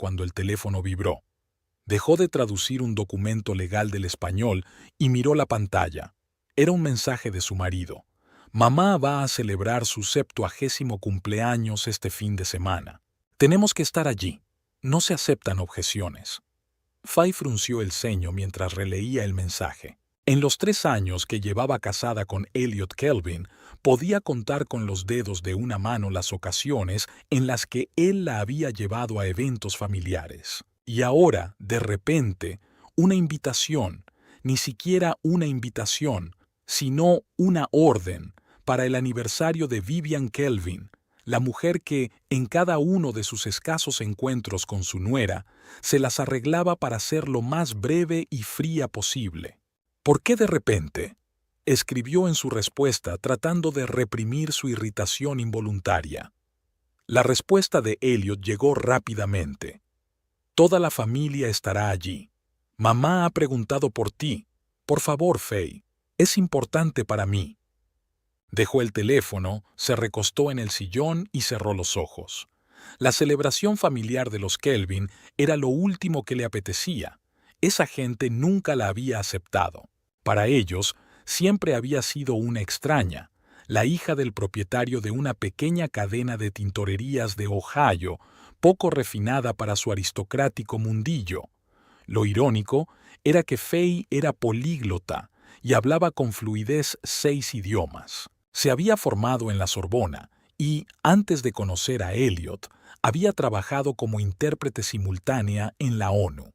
cuando el teléfono vibró. Dejó de traducir un documento legal del español y miró la pantalla. Era un mensaje de su marido. Mamá va a celebrar su 70º cumpleaños este fin de semana. Tenemos que estar allí. No se aceptan objeciones. Fay frunció el ceño mientras releía el mensaje. En los 3 años que llevaba casada con Elliot Kelvin, podía contar con los dedos de una mano las ocasiones en las que él la había llevado a eventos familiares. Y ahora, de repente, una invitación, ni siquiera una invitación, sino una orden, para el aniversario de Vivian Kelvin, la mujer que, en cada uno de sus escasos encuentros con su nuera, se las arreglaba para ser lo más breve y fría posible. ¿Por qué de repente? Escribió en su respuesta tratando de reprimir su irritación involuntaria. La respuesta de Elliot llegó rápidamente. Toda la familia estará allí. Mamá ha preguntado por ti. Por favor, Fay. Es importante para mí. Dejó el teléfono, se recostó en el sillón y cerró los ojos. La celebración familiar de los Kelvin era lo último que le apetecía. Esa gente nunca la había aceptado. Para ellos, siempre había sido una extraña, la hija del propietario de una pequeña cadena de tintorerías de Ohio, poco refinada para su aristocrático mundillo. Lo irónico era que Fay era políglota y hablaba con fluidez 6 idiomas. Se había formado en la Sorbona y, antes de conocer a Elliot, había trabajado como intérprete simultánea en la ONU.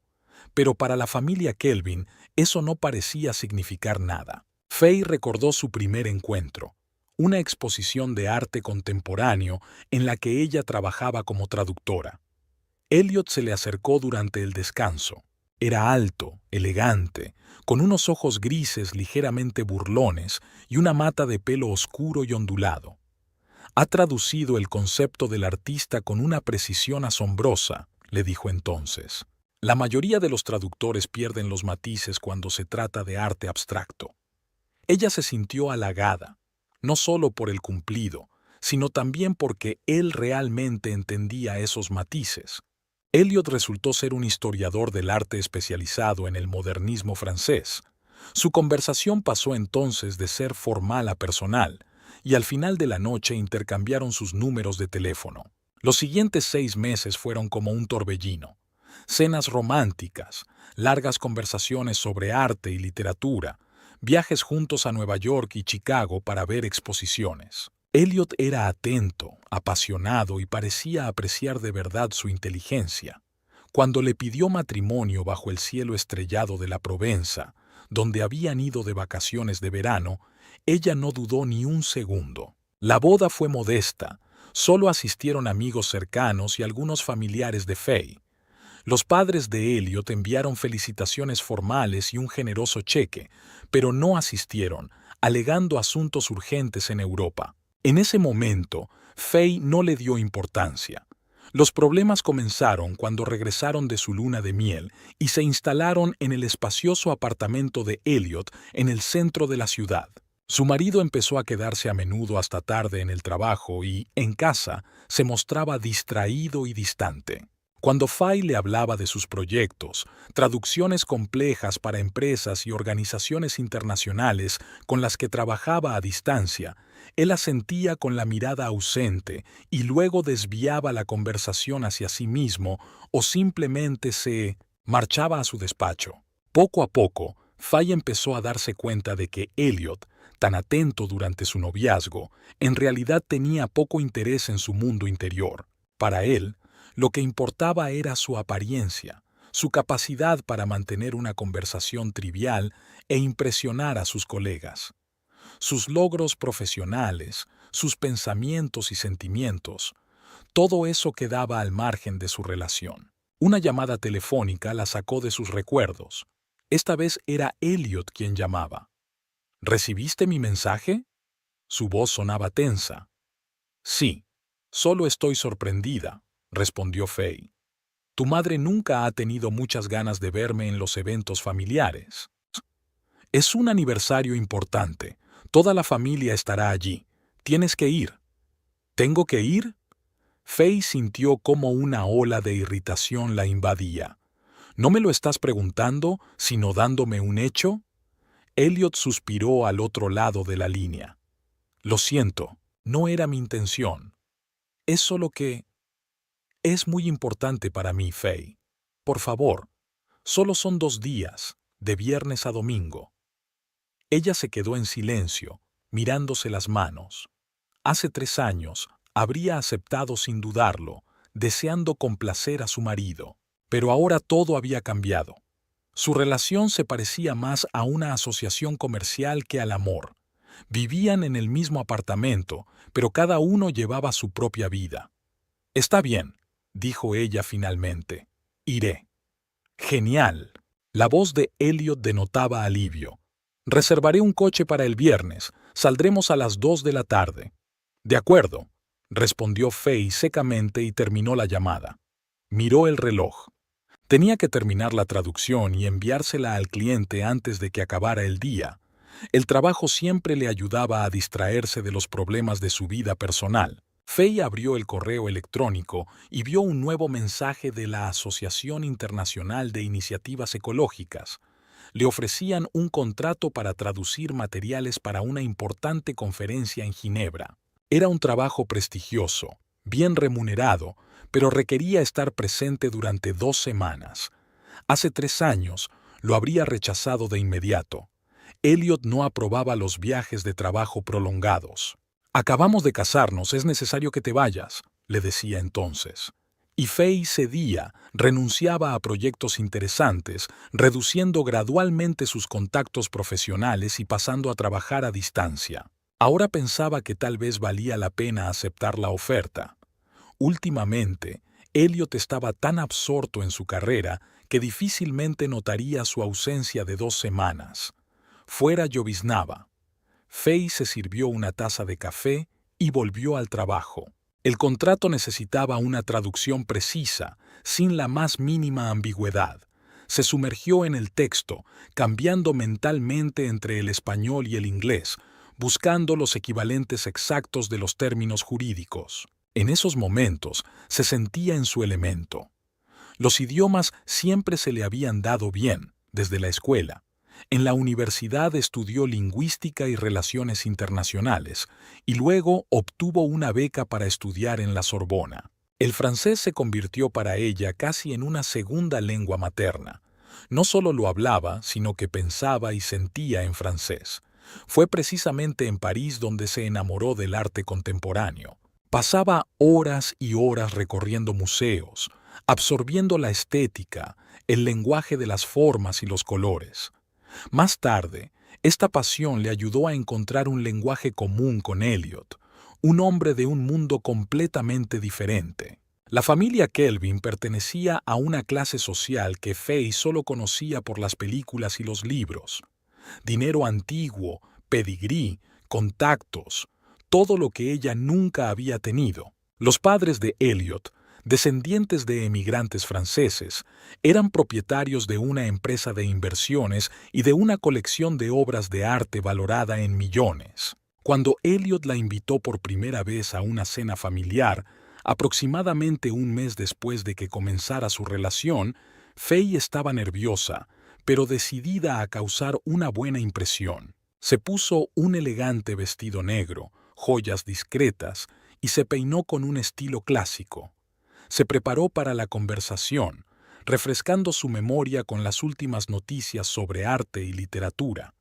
Pero para la familia Kelvin eso no parecía significar nada. Fay recordó su primer encuentro, una exposición de arte contemporáneo en la que ella trabajaba como traductora. Elliot se le acercó durante el descanso. Era alto, elegante, con unos ojos grises ligeramente burlones y una mata de pelo oscuro y ondulado. Ha traducido el concepto del artista con una precisión asombrosa, le dijo entonces. La mayoría de los traductores pierden los matices cuando se trata de arte abstracto. Ella se sintió halagada, no solo por el cumplido, sino también porque él realmente entendía esos matices. Elliot resultó ser un historiador del arte especializado en el modernismo francés. Su conversación pasó entonces de ser formal a personal, y al final de la noche intercambiaron sus números de teléfono. Los siguientes 6 meses fueron como un torbellino. Cenas románticas, largas conversaciones sobre arte y literatura, viajes juntos a Nueva York y Chicago para ver exposiciones. Elliot era atento, apasionado y parecía apreciar de verdad su inteligencia. Cuando le pidió matrimonio bajo el cielo estrellado de la Provenza, donde habían ido de vacaciones de verano, ella no dudó ni un segundo. La boda fue modesta, solo asistieron amigos cercanos y algunos familiares de Fay. Los padres de Elliot enviaron felicitaciones formales y un generoso cheque, pero no asistieron, alegando asuntos urgentes en Europa. En ese momento, Fay no le dio importancia. Los problemas comenzaron cuando regresaron de su luna de miel y se instalaron en el espacioso apartamento de Elliot en el centro de la ciudad. Su marido empezó a quedarse a menudo hasta tarde en el trabajo y, en casa, se mostraba distraído y distante. Cuando Fay le hablaba de sus proyectos, traducciones complejas para empresas y organizaciones internacionales con las que trabajaba a distancia, él asentía con la mirada ausente y luego desviaba la conversación hacia sí mismo o simplemente se marchaba a su despacho. Poco a poco, Fay empezó a darse cuenta de que Elliot, tan atento durante su noviazgo, en realidad tenía poco interés en su mundo interior. Para él, lo que importaba era su apariencia, su capacidad para mantener una conversación trivial e impresionar a sus colegas. Sus logros profesionales, sus pensamientos y sentimientos, todo eso quedaba al margen de su relación. Una llamada telefónica la sacó de sus recuerdos. Esta vez era Elliot quien llamaba. ¿Recibiste mi mensaje? Su voz sonaba tensa. Sí, solo estoy sorprendida, respondió Fay. Tu madre nunca ha tenido muchas ganas de verme en los eventos familiares. Es un aniversario importante. Toda la familia estará allí. Tienes que ir. ¿Tengo que ir? Faye sintió cómo una ola de irritación la invadía. ¿No me lo estás preguntando, sino dándome un hecho? Elliot suspiró al otro lado de la línea. Lo siento, no era mi intención. Es solo que... Es muy importante para mí, Faye. Por favor, solo son 2 días, de viernes a domingo. Ella se quedó en silencio, mirándose las manos. Hace 3 años, habría aceptado sin dudarlo, deseando complacer a su marido. Pero ahora todo había cambiado. Su relación se parecía más a una asociación comercial que al amor. Vivían en el mismo apartamento, pero cada uno llevaba su propia vida. Está bien, dijo ella finalmente. Iré. Genial. La voz de Elliot denotaba alivio. Reservaré un coche para el viernes. Saldremos a las 2 de la tarde. De acuerdo, respondió Faye secamente y terminó la llamada. Miró el reloj. Tenía que terminar la traducción y enviársela al cliente antes de que acabara el día. El trabajo siempre le ayudaba a distraerse de los problemas de su vida personal. Faye abrió el correo electrónico y vio un nuevo mensaje de la Asociación Internacional de Iniciativas Ecológicas. Le ofrecían un contrato para traducir materiales para una importante conferencia en Ginebra. Era un trabajo prestigioso, bien remunerado, pero requería estar presente durante 2 semanas. Hace 3 años lo habría rechazado de inmediato. Elliot no aprobaba los viajes de trabajo prolongados. «Acabamos de casarnos, es necesario que te vayas», le decía entonces. Y Faye cedía, renunciaba a proyectos interesantes, reduciendo gradualmente sus contactos profesionales y pasando a trabajar a distancia. Ahora pensaba que tal vez valía la pena aceptar la oferta. Últimamente, Elliot estaba tan absorto en su carrera que difícilmente notaría su ausencia de 2 semanas. Fuera lloviznaba. Faye se sirvió una taza de café y volvió al trabajo. El contrato necesitaba una traducción precisa, sin la más mínima ambigüedad. Se sumergió en el texto, cambiando mentalmente entre el español y el inglés, buscando los equivalentes exactos de los términos jurídicos. En esos momentos se sentía en su elemento. Los idiomas siempre se le habían dado bien, desde la escuela. En la universidad estudió lingüística y relaciones internacionales, y luego obtuvo una beca para estudiar en la Sorbona. El francés se convirtió para ella casi en una segunda lengua materna. No solo lo hablaba, sino que pensaba y sentía en francés. Fue precisamente en París donde se enamoró del arte contemporáneo. Pasaba horas y horas recorriendo museos, absorbiendo la estética, el lenguaje de las formas y los colores. Más tarde, esta pasión le ayudó a encontrar un lenguaje común con Elliot, un hombre de un mundo completamente diferente. La familia Kelvin pertenecía a una clase social que Faye solo conocía por las películas y los libros. Dinero antiguo, pedigrí, contactos, todo lo que ella nunca había tenido. Los padres de Elliot, descendientes de emigrantes franceses, eran propietarios de una empresa de inversiones y de una colección de obras de arte valorada en millones. Cuando Elliot la invitó por primera vez a una cena familiar, aproximadamente un mes después de que comenzara su relación, Faye estaba nerviosa, pero decidida a causar una buena impresión. Se puso un elegante vestido negro, joyas discretas, y se peinó con un estilo clásico. Se preparó para la conversación, refrescando su memoria con las últimas noticias sobre arte y literatura.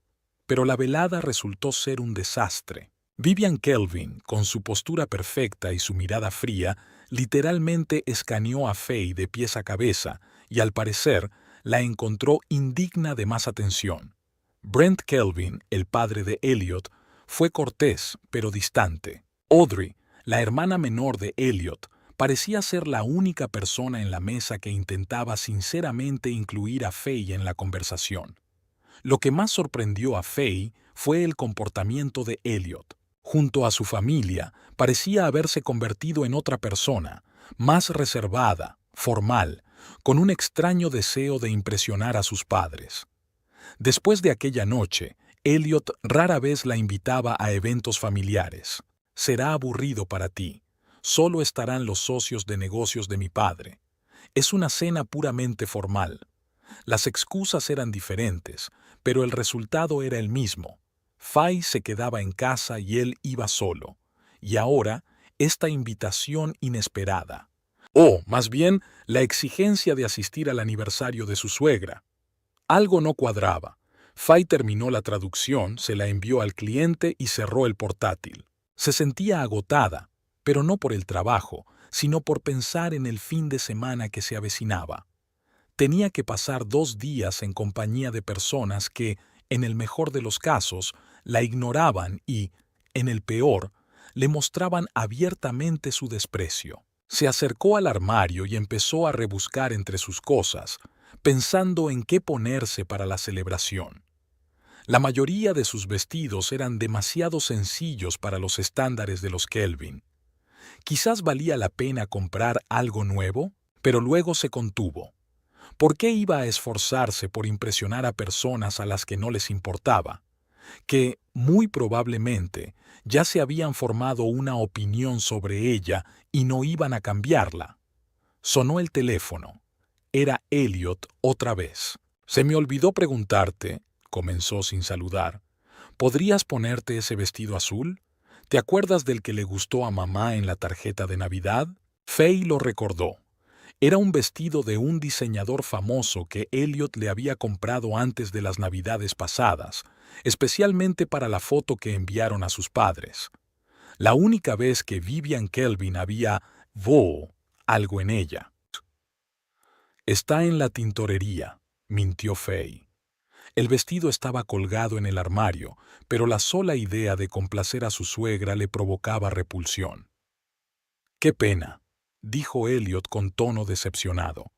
Pero la velada resultó ser un desastre. Vivian Kelvin, con su postura perfecta y su mirada fría, literalmente escaneó a Faye de pies a cabeza y, al parecer, la encontró indigna de más atención. Brent Kelvin, el padre de Elliot, fue cortés, pero distante. Audrey, la hermana menor de Elliot, parecía ser la única persona en la mesa que intentaba sinceramente incluir a Faye en la conversación. Lo que más sorprendió a Faye fue el comportamiento de Elliot. Junto a su familia, parecía haberse convertido en otra persona, más reservada, formal, con un extraño deseo de impresionar a sus padres. Después de aquella noche, Elliot rara vez la invitaba a eventos familiares. «Será aburrido para ti. Solo estarán los socios de negocios de mi padre. Es una cena puramente formal. Las excusas eran diferentes, pero el resultado era el mismo. Fay se quedaba en casa y él iba solo. Y ahora, esta invitación inesperada. O, más bien, la exigencia de asistir al aniversario de su suegra. Algo no cuadraba. Fay terminó la traducción, se la envió al cliente y cerró el portátil. Se sentía agotada, pero no por el trabajo, sino por pensar en el fin de semana que se avecinaba. Tenía que pasar 2 días en compañía de personas que, en el mejor de los casos, la ignoraban y, en el peor, le mostraban abiertamente su desprecio. Se acercó al armario y empezó a rebuscar entre sus cosas, pensando en qué ponerse para la celebración. La mayoría de sus vestidos eran demasiado sencillos para los estándares de los Kelvin. Quizás valía la pena comprar algo nuevo, pero luego se contuvo. ¿Por qué iba a esforzarse por impresionar a personas a las que no les importaba? Que, muy probablemente, ya se habían formado una opinión sobre ella y no iban a cambiarla. Sonó el teléfono. Era Elliot otra vez. «Se me olvidó preguntarte», comenzó sin saludar, «¿podrías ponerte ese vestido azul? ¿Te acuerdas del que le gustó a mamá en la tarjeta de Navidad?» Fay lo recordó. Era un vestido de un diseñador famoso que Elliot le había comprado antes de las Navidades pasadas, especialmente para la foto que enviaron a sus padres. La única vez que Vivian Kelvin había algo en ella. «Está en la tintorería», mintió Fay. El vestido estaba colgado en el armario, pero la sola idea de complacer a su suegra le provocaba repulsión. «Qué pena», dijo Elliot con tono decepcionado.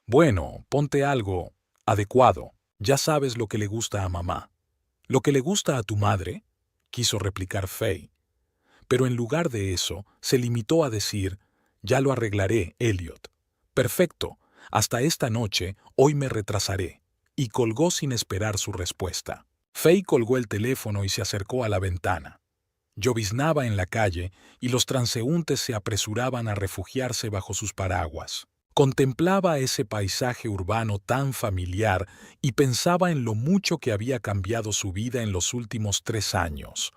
«Bueno, ponte algo adecuado. Ya sabes lo que le gusta a mamá». «¿Lo que le gusta a tu madre?», quiso replicar Fay. Pero en lugar de eso, se limitó a decir: «Ya lo arreglaré, Elliot». «Perfecto. Hasta esta noche, hoy me retrasaré», y colgó sin esperar su respuesta. Fay colgó el teléfono y se acercó a la ventana. Lloviznaba en la calle y los transeúntes se apresuraban a refugiarse bajo sus paraguas. Contemplaba ese paisaje urbano tan familiar y pensaba en lo mucho que había cambiado su vida en los últimos 3 años.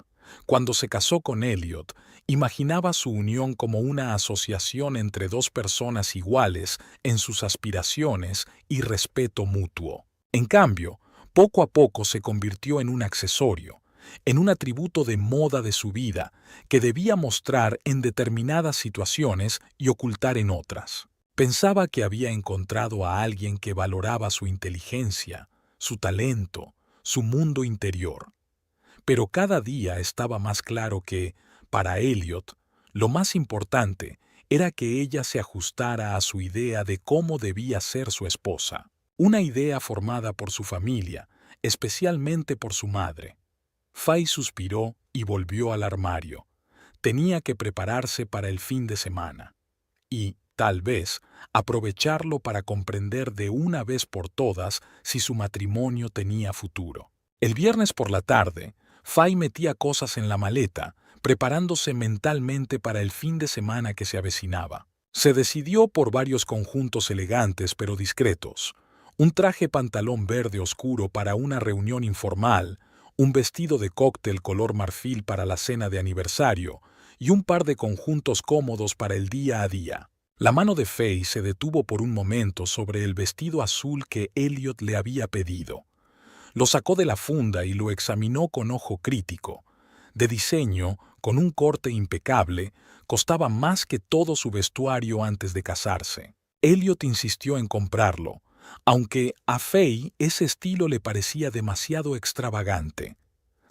Cuando se casó con Elliot, imaginaba su unión como una asociación entre 2 personas iguales en sus aspiraciones y respeto mutuo. En cambio, poco a poco se convirtió en un accesorio, en un atributo de moda de su vida que debía mostrar en determinadas situaciones y ocultar en otras. Pensaba que había encontrado a alguien que valoraba su inteligencia, su talento, su mundo interior. Pero cada día estaba más claro que, para Elliot, lo más importante era que ella se ajustara a su idea de cómo debía ser su esposa. Una idea formada por su familia, especialmente por su madre. Fay suspiró y volvió al armario. Tenía que prepararse para el fin de semana. Y, tal vez, aprovecharlo para comprender de una vez por todas si su matrimonio tenía futuro. El viernes por la tarde, Fay metía cosas en la maleta, preparándose mentalmente para el fin de semana que se avecinaba. Se decidió por varios conjuntos elegantes pero discretos. Un traje pantalón verde oscuro para una reunión informal, un vestido de cóctel color marfil para la cena de aniversario y un par de conjuntos cómodos para el día a día. La mano de Fay se detuvo por un momento sobre el vestido azul que Elliot le había pedido. Lo sacó de la funda y lo examinó con ojo crítico. De diseño, con un corte impecable, costaba más que todo su vestuario antes de casarse. Elliot insistió en comprarlo, aunque a Fay ese estilo le parecía demasiado extravagante.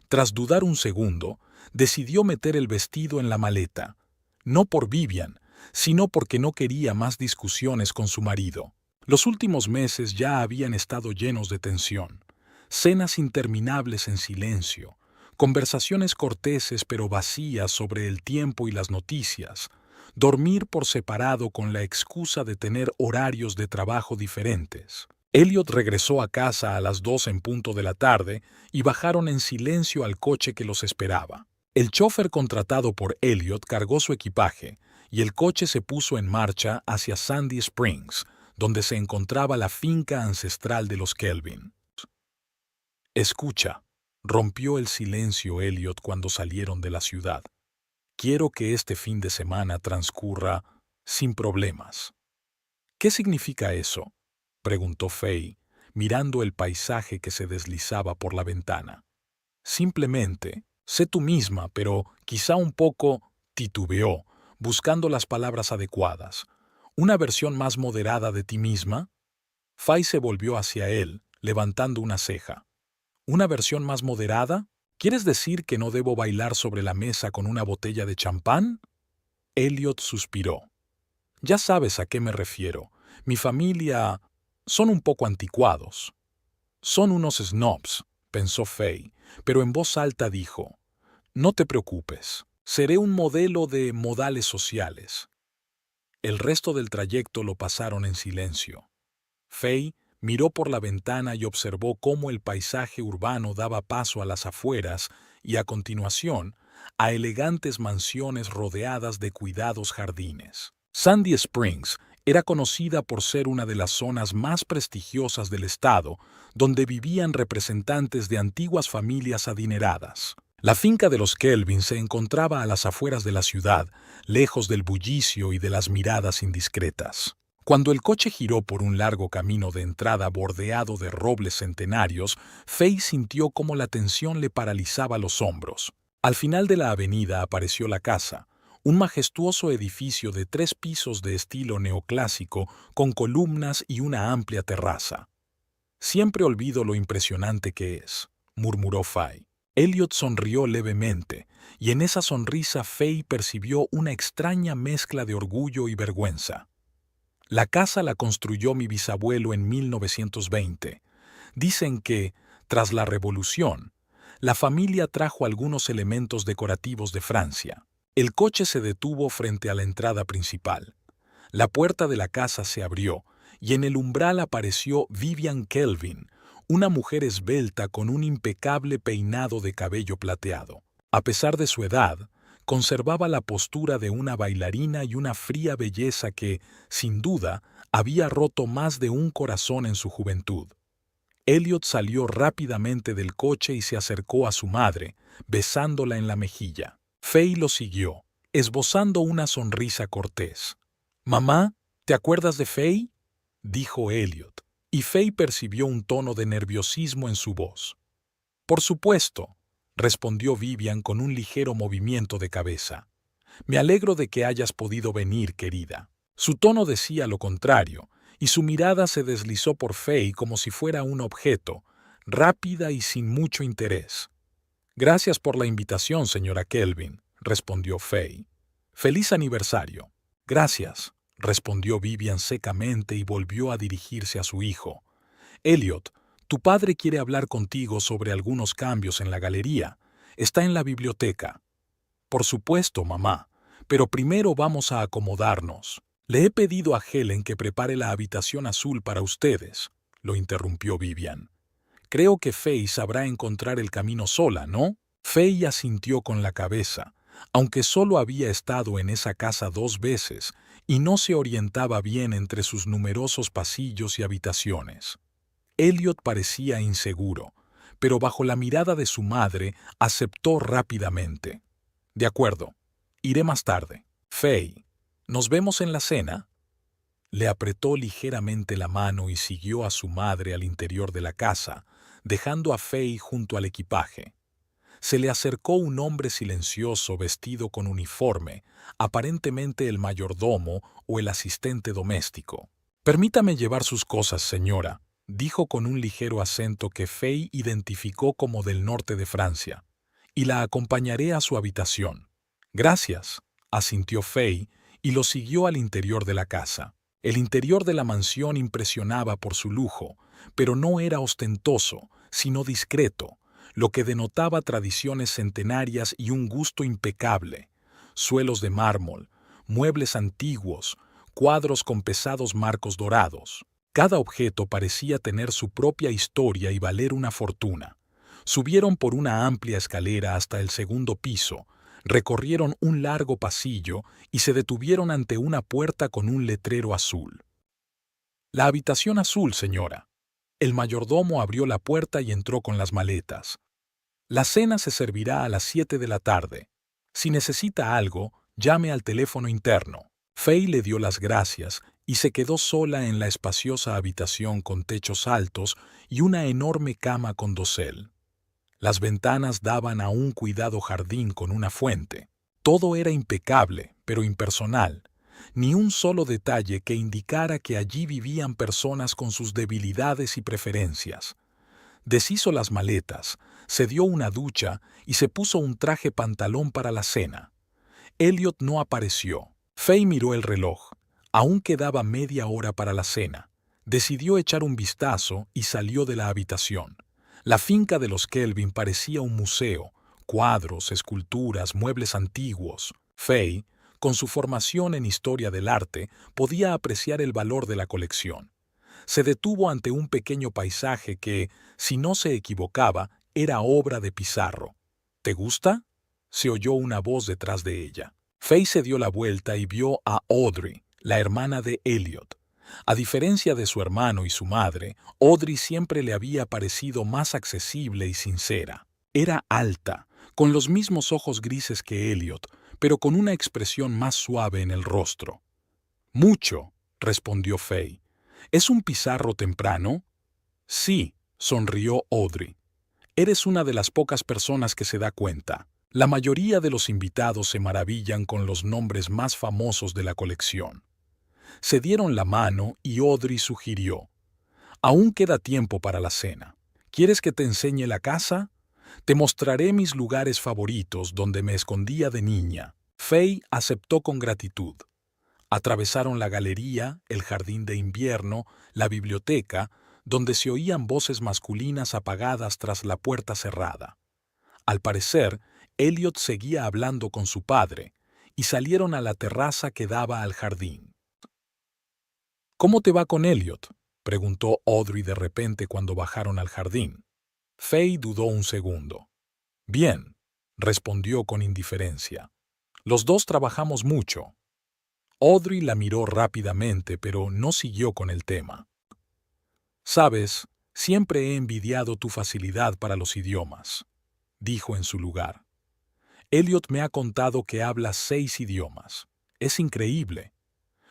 Tras dudar un segundo, decidió meter el vestido en la maleta. No por Vivian, sino porque no quería más discusiones con su marido. Los últimos meses ya habían estado llenos de tensión. Cenas interminables en silencio, conversaciones corteses pero vacías sobre el tiempo y las noticias, dormir por separado con la excusa de tener horarios de trabajo diferentes. Elliot regresó a casa a las 2 en punto de la tarde y bajaron en silencio al coche que los esperaba. El chofer contratado por Elliot cargó su equipaje y el coche se puso en marcha hacia Sandy Springs, donde se encontraba la finca ancestral de los Kelvin. «Escucha», rompió el silencio Elliot cuando salieron de la ciudad. «Quiero que este fin de semana transcurra sin problemas». «¿Qué significa eso?», preguntó Faye, mirando el paisaje que se deslizaba por la ventana. «Simplemente, sé tú misma, pero quizá un poco», titubeó, buscando las palabras adecuadas. «¿Una versión más moderada de ti misma?». Faye se volvió hacia él, levantando una ceja. «¿Una versión más moderada? ¿Quieres decir que no debo bailar sobre la mesa con una botella de champán?». Elliot suspiró. «Ya sabes a qué me refiero. Mi familia son un poco anticuados». «Son unos snobs», pensó Faye, pero en voz alta dijo: «No te preocupes, seré un modelo de modales sociales». El resto del trayecto lo pasaron en silencio. Faye miró por la ventana y observó cómo el paisaje urbano daba paso a las afueras y, a continuación, a elegantes mansiones rodeadas de cuidados jardines. Sandy Springs era conocida por ser una de las zonas más prestigiosas del estado, donde vivían representantes de antiguas familias adineradas. La finca de los Kelvin se encontraba a las afueras de la ciudad, lejos del bullicio y de las miradas indiscretas. Cuando el coche giró por un largo camino de entrada bordeado de robles centenarios, Faye sintió cómo la tensión le paralizaba los hombros. Al final de la avenida apareció la casa, un majestuoso edificio de 3 pisos de estilo neoclásico con columnas y una amplia terraza. «Siempre olvido lo impresionante que es», murmuró Faye. Elliot sonrió levemente, y en esa sonrisa Faye percibió una extraña mezcla de orgullo y vergüenza. «La casa la construyó mi bisabuelo en 1920. Dicen que, tras la Revolución, la familia trajo algunos elementos decorativos de Francia». El coche se detuvo frente a la entrada principal. La puerta de la casa se abrió, y en el umbral apareció Vivian Kelvin, una mujer esbelta con un impecable peinado de cabello plateado. A pesar de su edad, conservaba la postura de una bailarina y una fría belleza que, sin duda, había roto más de un corazón en su juventud. Elliot salió rápidamente del coche y se acercó a su madre, besándola en la mejilla. Faye lo siguió, esbozando una sonrisa cortés. «Mamá, ¿te acuerdas de Faye?», dijo Elliot, y Faye percibió un tono de nerviosismo en su voz. «Por supuesto», respondió Vivian con un ligero movimiento de cabeza. «Me alegro de que hayas podido venir, querida». Su tono decía lo contrario, y su mirada se deslizó por Faye como si fuera un objeto, rápida y sin mucho interés. «Gracias por la invitación, señora Kelvin», respondió Faye. «Feliz aniversario». «Gracias», respondió Vivian secamente y volvió a dirigirse a su hijo. «Elliot, tu padre quiere hablar contigo sobre algunos cambios en la galería. Está en la biblioteca». «Por supuesto, mamá, pero primero vamos a acomodarnos. Le he pedido a Helen que prepare la habitación azul para ustedes», lo interrumpió Vivian. «Creo que Faye sabrá encontrar el camino sola, ¿no?». Faye asintió con la cabeza, aunque solo había estado en esa casa 2 veces y no se orientaba bien entre sus numerosos pasillos y habitaciones. Elliot parecía inseguro, pero bajo la mirada de su madre aceptó rápidamente. «De acuerdo, iré más tarde». «Faye, ¿nos vemos en la cena?». Le apretó ligeramente la mano y siguió a su madre al interior de la casa, dejando a Faye junto al equipaje. Se le acercó un hombre silencioso vestido con uniforme, aparentemente el mayordomo o el asistente doméstico. «Permítame llevar sus cosas, señora», dijo con un ligero acento que Faye identificó como del norte de Francia, «y la acompañaré a su habitación». «Gracias», asintió Faye y lo siguió al interior de la casa. El interior de la mansión impresionaba por su lujo, pero no era ostentoso, sino discreto, lo que denotaba tradiciones centenarias y un gusto impecable. Suelos de mármol, muebles antiguos, cuadros con pesados marcos dorados. Cada objeto parecía tener su propia historia y valer una fortuna. Subieron por una amplia escalera hasta el segundo piso, Recorrieron un largo pasillo y se detuvieron ante una puerta con un letrero azul. «La habitación azul, señora». El mayordomo abrió la puerta y entró con las maletas. «La cena se servirá a las 7 de la tarde. Si necesita algo, llame al teléfono interno». Fay le dio las gracias y se quedó sola en la espaciosa habitación con techos altos y una enorme cama con dosel. Las ventanas daban a un cuidado jardín con una fuente. Todo era impecable, pero impersonal. Ni un solo detalle que indicara que allí vivían personas con sus debilidades y preferencias. Deshizo las maletas, se dio una ducha y se puso un traje pantalón para la cena. Elliot no apareció. Fay miró el reloj. Aún quedaba media hora para la cena. Decidió echar un vistazo y salió de la habitación. La finca de los Kelvin parecía un museo, cuadros, esculturas, muebles antiguos. Fay, con su formación en historia del arte, podía apreciar el valor de la colección. Se detuvo ante un pequeño paisaje que, si no se equivocaba, era obra de Pizarro. «¿Te gusta?», se oyó una voz detrás de ella. Fay se dio la vuelta y vio a Audrey, la hermana de Elliot. A diferencia de su hermano y su madre, Audrey siempre le había parecido más accesible y sincera. Era alta, con los mismos ojos grises que Elliot, pero con una expresión más suave en el rostro. «Mucho», respondió Fay. «¿Es un Pizarro temprano?» «Sí», sonrió Audrey. «Eres una de las pocas personas que se da cuenta. La mayoría de los invitados se maravillan con los nombres más famosos de la colección». Se dieron la mano y Audrey sugirió: «Aún queda tiempo para la cena. ¿Quieres que te enseñe la casa? Te mostraré mis lugares favoritos donde me escondía de niña». Fay aceptó con gratitud. Atravesaron la galería, el jardín de invierno, la biblioteca, donde se oían voces masculinas apagadas tras la puerta cerrada. Al parecer, Elliot seguía hablando con su padre, y salieron a la terraza que daba al jardín. «¿Cómo te va con Elliot?», preguntó Audrey de repente cuando bajaron al jardín. Fay dudó un segundo. «Bien», respondió con indiferencia. «Los dos trabajamos mucho». Audrey la miró rápidamente, pero no siguió con el tema. «Sabes, siempre he envidiado tu facilidad para los idiomas», dijo en su lugar. «Elliot me ha contado que hablas 6 idiomas. Es increíble».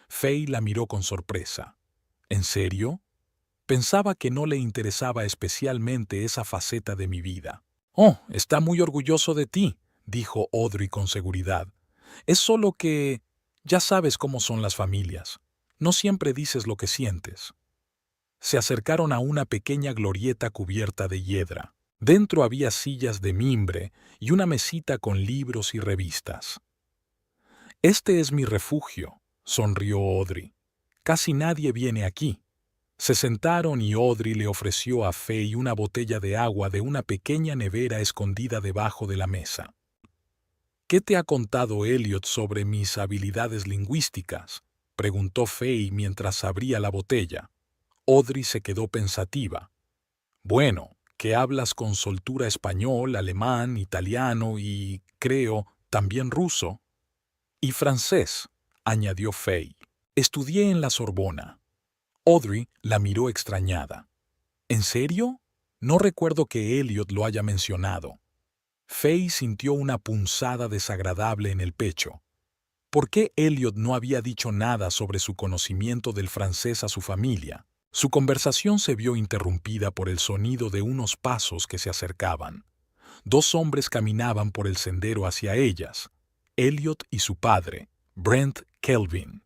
Fay la miró con sorpresa. «¿En serio? Pensaba que no le interesaba especialmente esa faceta de mi vida». «Oh, está muy orgulloso de ti», dijo Audrey con seguridad. «Es solo que ya sabes cómo son las familias. No siempre dices lo que sientes». Se acercaron a una pequeña glorieta cubierta de hiedra. Dentro había sillas de mimbre y una mesita con libros y revistas. «Este es mi refugio», sonrió Audrey. «Casi nadie viene aquí». Se sentaron y Audrey le ofreció a Fay una botella de agua de una pequeña nevera escondida debajo de la mesa. «¿Qué te ha contado Elliot sobre mis habilidades lingüísticas?», preguntó Fay mientras abría la botella. Audrey se quedó pensativa. «Bueno, que hablas con soltura español, alemán, italiano y, creo, también ruso». «Y francés», añadió Fay. «Estudié en la Sorbona». Audrey la miró extrañada. «¿En serio? No recuerdo que Elliot lo haya mencionado». Fay sintió una punzada desagradable en el pecho. ¿Por qué Elliot no había dicho nada sobre su conocimiento del francés a su familia? Su conversación se vio interrumpida por el sonido de unos pasos que se acercaban. 2 hombres caminaban por el sendero hacia ellas, Elliot y su padre, Brent Kelvin.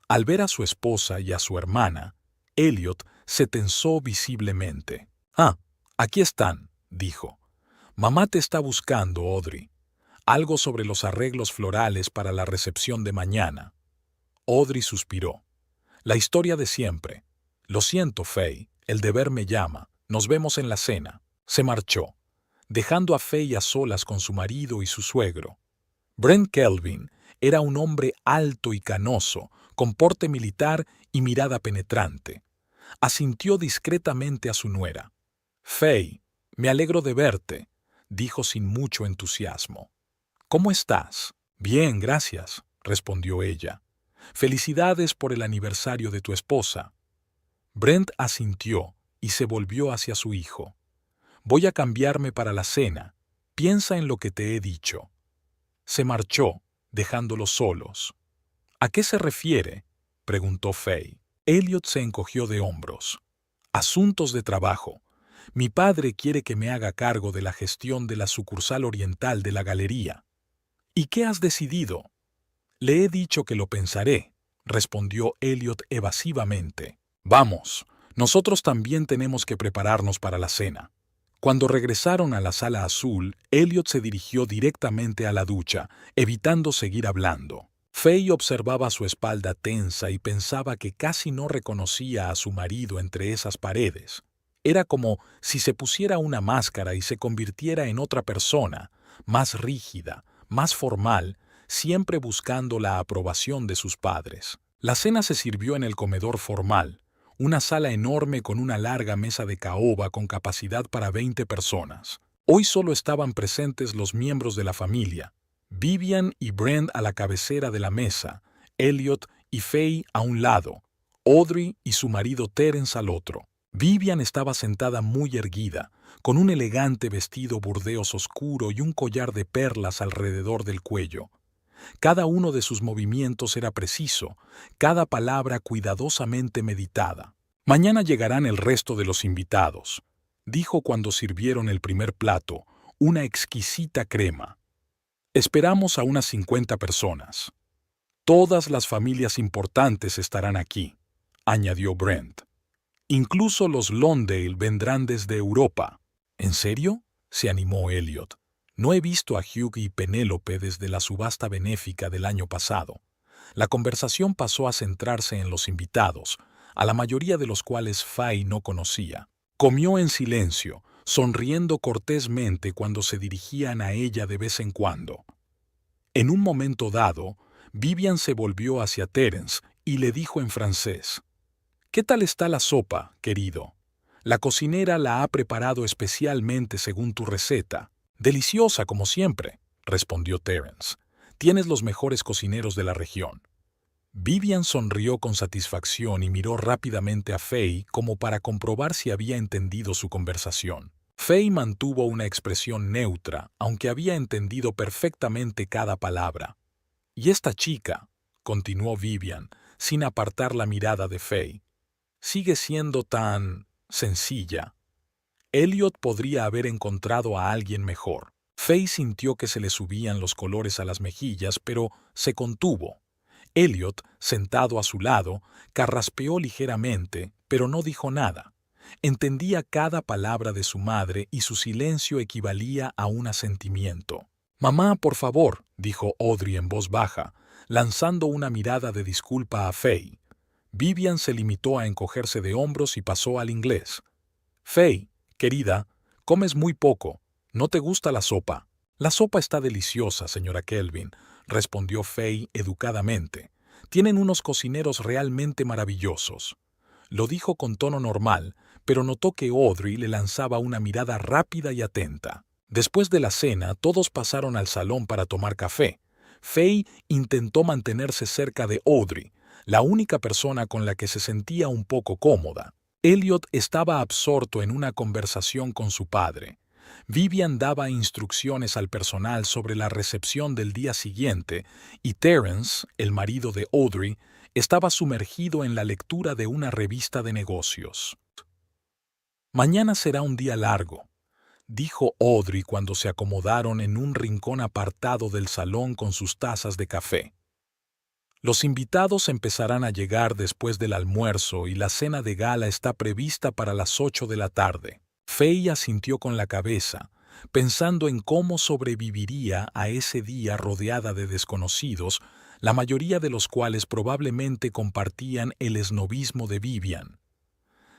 Al ver a su esposa y a su hermana, Elliot se tensó visiblemente. «Ah, aquí están», dijo. «Mamá te está buscando, Audrey. Algo sobre los arreglos florales para la recepción de mañana». Audrey suspiró. «La historia de siempre. Lo siento, Fay, el deber me llama. Nos vemos en la cena». Se marchó, dejando a Fay a solas con su marido y su suegro. Brent Kelvin era un hombre alto y canoso, con porte militar y mirada penetrante. Asintió discretamente a su nuera. «Fay, me alegro de verte», dijo sin mucho entusiasmo. ¿Cómo estás? Bien, gracias, respondió ella. Felicidades por el aniversario de tu esposa. Brent asintió y se volvió hacia su hijo. Voy a cambiarme para la cena. Piensa en lo que te he dicho. Se marchó, dejándolos solos. ¿A qué se refiere?, preguntó Faye. Elliot se encogió de hombros. Asuntos de trabajo. Mi padre quiere que me haga cargo de la gestión de la sucursal oriental de la galería. ¿Y qué has decidido? Le he dicho que lo pensaré, respondió Elliot evasivamente. Vamos, nosotros también tenemos que prepararnos para la cena. Cuando regresaron a la sala azul, Elliot se dirigió directamente a la ducha, evitando seguir hablando. Faye observaba su espalda tensa y pensaba que casi no reconocía a su marido entre esas paredes. Era como si se pusiera una máscara y se convirtiera en otra persona, más rígida, más formal, siempre buscando la aprobación de sus padres. La cena se sirvió en el comedor formal, una sala enorme con una larga mesa de caoba con capacidad para 20 personas. Hoy solo estaban presentes los miembros de la familia, Vivian y Brent a la cabecera de la mesa, Elliot y Faye a un lado, Audrey y su marido Terence al otro. Vivian estaba sentada muy erguida, con un elegante vestido burdeos oscuro y un collar de perlas alrededor del cuello. Cada uno de sus movimientos era preciso, cada palabra cuidadosamente meditada. Mañana llegarán el resto de los invitados, dijo cuando sirvieron el primer plato, una exquisita crema. Esperamos a unas 50 personas. Todas las familias importantes estarán aquí, añadió Brent. Incluso los Lonsdale vendrán desde Europa. ¿En serio?, se animó Elliot. No he visto a Hugh y Penélope desde la subasta benéfica del año pasado. La conversación pasó a centrarse en los invitados, a la mayoría de los cuales Faye no conocía. Comió en silencio, sonriendo cortésmente cuando se dirigían a ella de vez en cuando. En un momento dado, Vivian se volvió hacia Terence y le dijo en francés: «¿Qué tal está la sopa, querido? La cocinera la ha preparado especialmente según tu receta». «Deliciosa, como siempre», respondió Terence. «Tienes los mejores cocineros de la región». Vivian sonrió con satisfacción y miró rápidamente a Faye como para comprobar si había entendido su conversación. Faye mantuvo una expresión neutra, aunque había entendido perfectamente cada palabra. «Y esta chica», continuó Vivian, sin apartar la mirada de Faye, «sigue siendo tan sencilla». Elliot podría haber encontrado a alguien mejor. Faye sintió que se le subían los colores a las mejillas, pero se contuvo. Elliot, sentado a su lado, carraspeó ligeramente, pero no dijo nada. Entendía cada palabra de su madre y su silencio equivalía a un asentimiento. «Mamá, por favor», dijo Audrey en voz baja, lanzando una mirada de disculpa a Faye. Vivian se limitó a encogerse de hombros y pasó al inglés. «Faye, querida, comes muy poco. ¿No te gusta la sopa?» «La sopa está deliciosa, señora Kelvin», respondió Faye educadamente. «Tienen unos cocineros realmente maravillosos». Lo dijo con tono normal, pero notó que Audrey le lanzaba una mirada rápida y atenta. Después de la cena, todos pasaron al salón para tomar café. Faye intentó mantenerse cerca de Audrey, la única persona con la que se sentía un poco cómoda. Elliot estaba absorto en una conversación con su padre. Vivian daba instrucciones al personal sobre la recepción del día siguiente y Terence, el marido de Audrey, estaba sumergido en la lectura de una revista de negocios. «Mañana será un día largo», dijo Audrey cuando se acomodaron en un rincón apartado del salón con sus tazas de café. «Los invitados empezarán a llegar después del almuerzo y la cena de gala está prevista para las 8 de la tarde». Faye asintió con la cabeza, pensando en cómo sobreviviría a ese día rodeada de desconocidos, la mayoría de los cuales probablemente compartían el esnobismo de Vivian.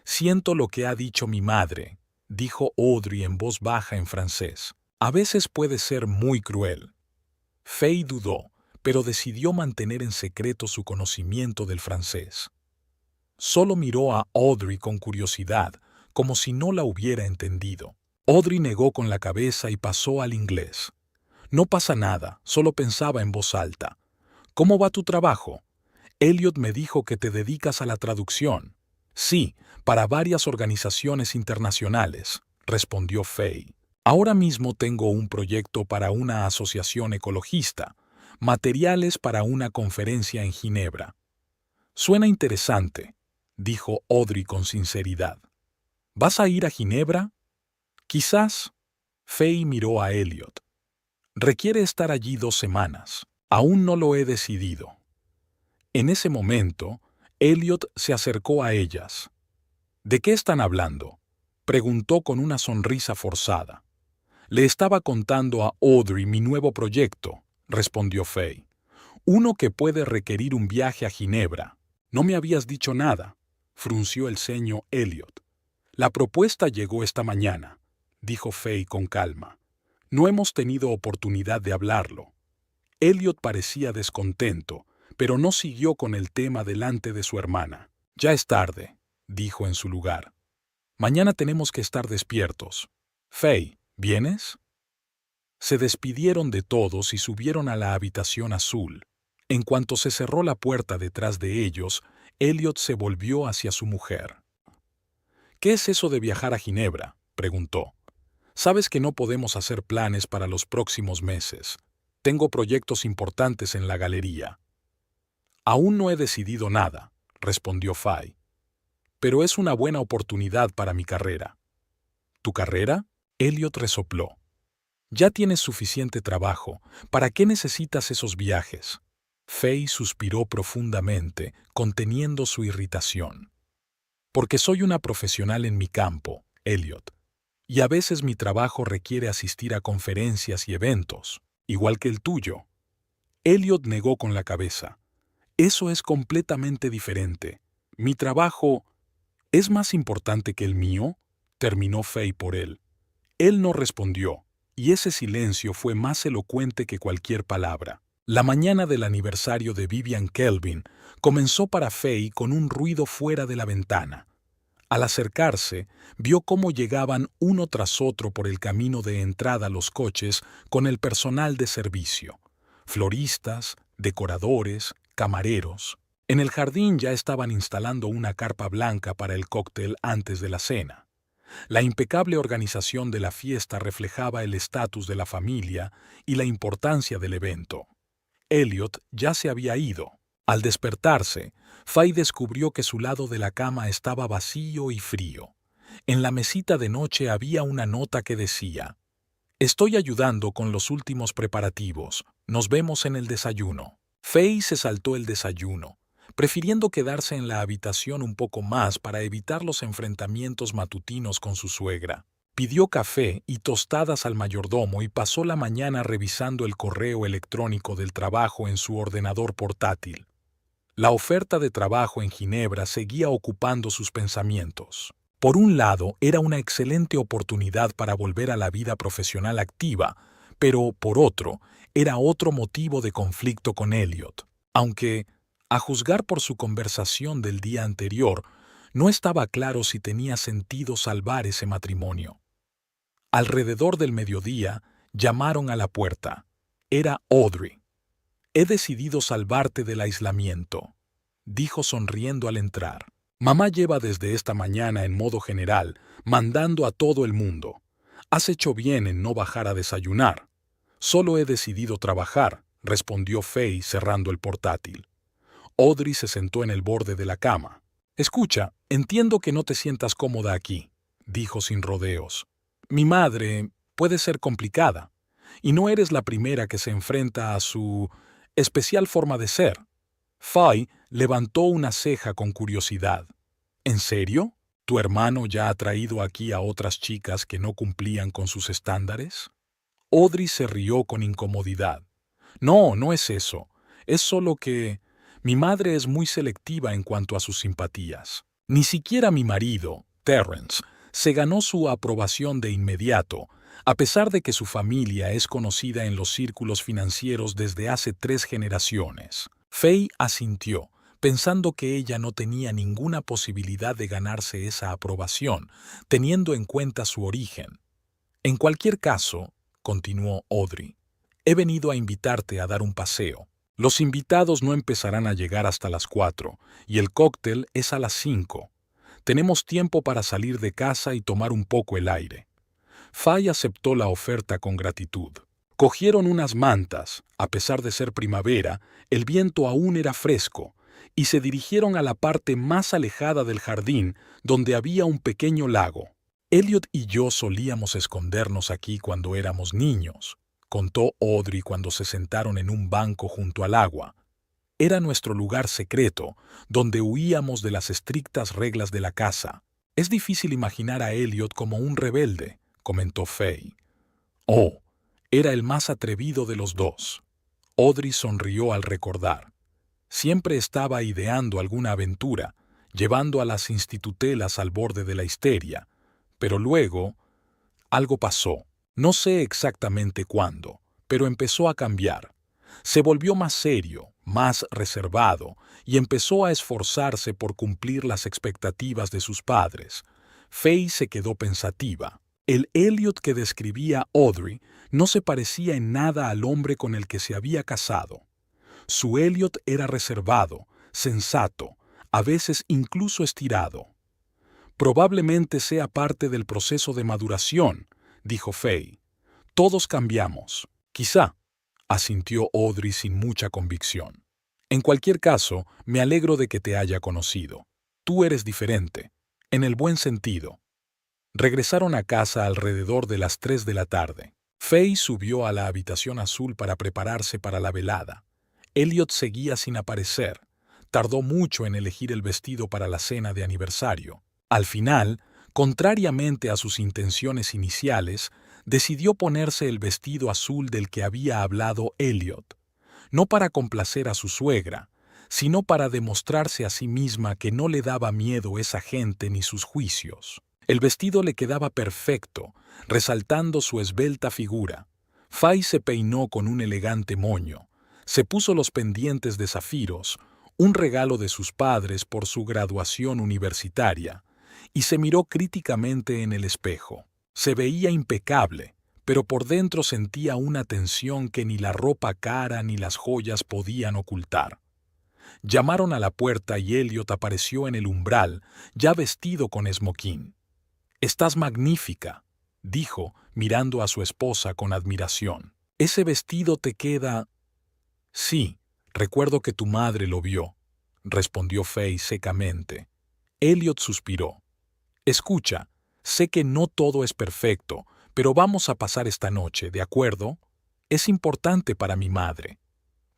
«Siento lo que ha dicho mi madre», dijo Audrey en voz baja en francés. «A veces puede ser muy cruel». Faye dudó, pero decidió mantener en secreto su conocimiento del francés. Solo miró a Audrey con curiosidad, como si no la hubiera entendido. Audrey negó con la cabeza y pasó al inglés. No pasa nada, solo pensaba en voz alta. ¿Cómo va tu trabajo? Elliot me dijo que te dedicas a la traducción. Sí, para varias organizaciones internacionales, respondió Faye. Ahora mismo tengo un proyecto para una asociación ecologista, materiales para una conferencia en Ginebra. Suena interesante, dijo Audrey con sinceridad. ¿Vas a ir a Ginebra? Quizás. Faye miró a Elliot. Requiere estar allí 2 semanas. Aún no lo he decidido. En ese momento, Elliot se acercó a ellas. ¿De qué están hablando?, preguntó con una sonrisa forzada. Le estaba contando a Audrey mi nuevo proyecto, respondió Faye. Uno que puede requerir un viaje a Ginebra. No me habías dicho nada, frunció el ceño Elliot. La propuesta llegó esta mañana, dijo Faye con calma. No hemos tenido oportunidad de hablarlo. Elliot parecía descontento, pero no siguió con el tema delante de su hermana. Ya es tarde, dijo en su lugar. Mañana tenemos que estar despiertos. Faye, ¿vienes? Se despidieron de todos y subieron a la habitación azul. En cuanto se cerró la puerta detrás de ellos, Elliot se volvió hacia su mujer. ¿Qué es eso de viajar a Ginebra?, preguntó. Sabes que no podemos hacer planes para los próximos meses. Tengo proyectos importantes en la galería. Aún no he decidido nada, respondió Faye. Pero es una buena oportunidad para mi carrera. ¿Tu carrera? Elliot resopló. Ya tienes suficiente trabajo. ¿Para qué necesitas esos viajes? Faye suspiró profundamente, conteniendo su irritación. Porque soy una profesional en mi campo, Elliot. Y a veces mi trabajo requiere asistir a conferencias y eventos, igual que el tuyo. Elliot negó con la cabeza. Eso es completamente diferente. Mi trabajo es más importante que el mío, terminó Faye por él. Él no respondió, y ese silencio fue más elocuente que cualquier palabra. La mañana del aniversario de Vivian Kelvin comenzó para Faye con un ruido fuera de la ventana. Al acercarse, vio cómo llegaban uno tras otro por el camino de entrada los coches con el personal de servicio. Floristas, decoradores, camareros. En el jardín ya estaban instalando una carpa blanca para el cóctel antes de la cena. La impecable organización de la fiesta reflejaba el estatus de la familia y la importancia del evento. Elliot ya se había ido. Al despertarse, Faye descubrió que su lado de la cama estaba vacío y frío. En la mesita de noche había una nota que decía: «Estoy ayudando con los últimos preparativos. Nos vemos en el desayuno». Faye se saltó el desayuno, prefiriendo quedarse en la habitación un poco más para evitar los enfrentamientos matutinos con su suegra. Pidió café y tostadas al mayordomo y pasó la mañana revisando el correo electrónico del trabajo en su ordenador portátil. La oferta de trabajo en Ginebra seguía ocupando sus pensamientos. Por un lado, era una excelente oportunidad para volver a la vida profesional activa, pero, por otro, era otro motivo de conflicto con Elliot. Aunque, a juzgar por su conversación del día anterior, no estaba claro si tenía sentido salvar ese matrimonio. Alrededor del mediodía, llamaron a la puerta. Era Audrey. «He decidido salvarte del aislamiento», dijo sonriendo al entrar. «Mamá lleva desde esta mañana en modo general, mandando a todo el mundo. Has hecho bien en no bajar a desayunar». «Solo he decidido trabajar», respondió Faye cerrando el portátil. Audrey se sentó en el borde de la cama. «Escucha, entiendo que no te sientas cómoda aquí», dijo sin rodeos. «Mi madre puede ser complicada, y no eres la primera que se enfrenta a su especial forma de ser». Faye levantó una ceja con curiosidad. «¿En serio? ¿Tu hermano ya ha traído aquí a otras chicas que no cumplían con sus estándares?» Audrey se rió con incomodidad. «No, no es eso. Es solo que mi madre es muy selectiva en cuanto a sus simpatías. Ni siquiera mi marido, Terrence, se ganó su aprobación de inmediato, a pesar de que su familia es conocida en los círculos financieros desde hace 3 generaciones. Faye asintió, pensando que ella no tenía ninguna posibilidad de ganarse esa aprobación, teniendo en cuenta su origen. «En cualquier caso», continuó Audrey, He venido a invitarte a dar un paseo. Los invitados no empezarán a llegar hasta las 4 y el cóctel es a las 5. Tenemos tiempo para salir de casa y tomar un poco el aire. Fay aceptó la oferta con gratitud. Cogieron unas mantas, a pesar de ser primavera, el viento aún era fresco, y se dirigieron a la parte más alejada del jardín, donde había un pequeño lago. Elliot y yo solíamos escondernos aquí cuando éramos niños, contó Audrey cuando se sentaron en un banco junto al agua. Era nuestro lugar secreto, donde huíamos de las estrictas reglas de la casa. Es difícil imaginar a Elliot como un rebelde, comentó Fay. Oh, era el más atrevido de los dos. Audrey sonrió al recordar. Siempre estaba ideando alguna aventura, llevando a las institutelas al borde de la histeria. Pero luego, algo pasó. No sé exactamente cuándo, pero empezó a cambiar. Se volvió más serio, más reservado, y empezó a esforzarse por cumplir las expectativas de sus padres. Fay se quedó pensativa. El Elliot que describía Audrey no se parecía en nada al hombre con el que se había casado. Su Elliot era reservado, sensato, a veces incluso estirado. Probablemente sea parte del proceso de maduración, dijo Fay. Todos cambiamos. Quizá, asintió Audrey sin mucha convicción. En cualquier caso, me alegro de que te haya conocido. Tú eres diferente, en el buen sentido. Regresaron a casa alrededor de las 3 de la tarde. Fay subió a la habitación azul para prepararse para la velada. Elliot seguía sin aparecer. Tardó mucho en elegir el vestido para la cena de aniversario. Al final, contrariamente a sus intenciones iniciales, decidió ponerse el vestido azul del que había hablado Elliot, no para complacer a su suegra, sino para demostrarse a sí misma que no le daba miedo esa gente ni sus juicios. El vestido le quedaba perfecto, resaltando su esbelta figura. Fay se peinó con un elegante moño, se puso los pendientes de zafiros, un regalo de sus padres por su graduación universitaria, y se miró críticamente en el espejo. Se veía impecable, pero por dentro sentía una tensión que ni la ropa cara ni las joyas podían ocultar. Llamaron a la puerta y Elliot apareció en el umbral, ya vestido con esmoquín. «Estás magnífica», dijo, mirando a su esposa con admiración. «Ese vestido te queda...» «Sí, recuerdo que tu madre lo vio», respondió Fay secamente. Elliot suspiró. «Escucha, sé que no todo es perfecto, pero vamos a pasar esta noche, ¿de acuerdo? Es importante para mi madre».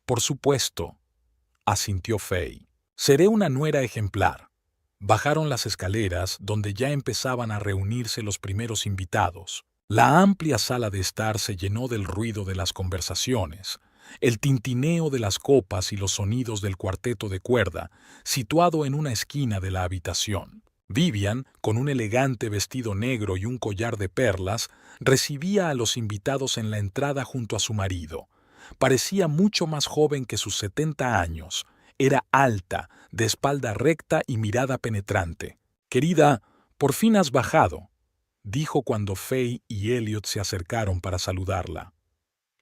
«Por supuesto», asintió Fay. «Seré una nuera ejemplar». Bajaron las escaleras donde ya empezaban a reunirse los primeros invitados. La amplia sala de estar se llenó del ruido de las conversaciones, el tintineo de las copas y los sonidos del cuarteto de cuerda, situado en una esquina de la habitación. Vivian, con un elegante vestido negro y un collar de perlas, recibía a los invitados en la entrada junto a su marido. Parecía mucho más joven que sus 70 años. Era alta, de espalda recta y mirada penetrante. «Querida, por fin has bajado», dijo cuando Fay y Elliot se acercaron para saludarla.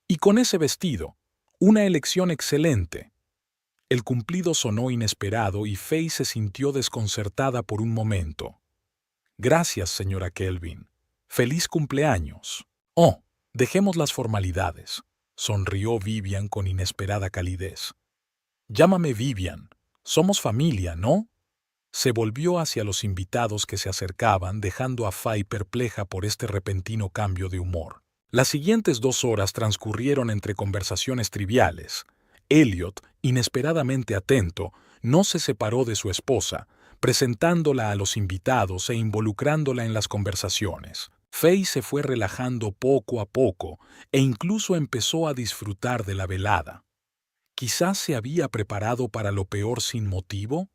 «Y con ese vestido, una elección excelente». El cumplido sonó inesperado y Fay se sintió desconcertada por un momento. «Gracias, señora Kelvin. Feliz cumpleaños». «Oh, dejemos las formalidades», sonrió Vivian con inesperada calidez. «Llámame Vivian. Somos familia, ¿no?». Se volvió hacia los invitados que se acercaban, dejando a Fay perpleja por este repentino cambio de humor. Las siguientes 2 horas transcurrieron entre conversaciones triviales. Elliot, inesperadamente atento, no se separó de su esposa, presentándola a los invitados e involucrándola en las conversaciones. Fay se fue relajando poco a poco e incluso empezó a disfrutar de la velada. ¿Quizás se había preparado para lo peor sin motivo?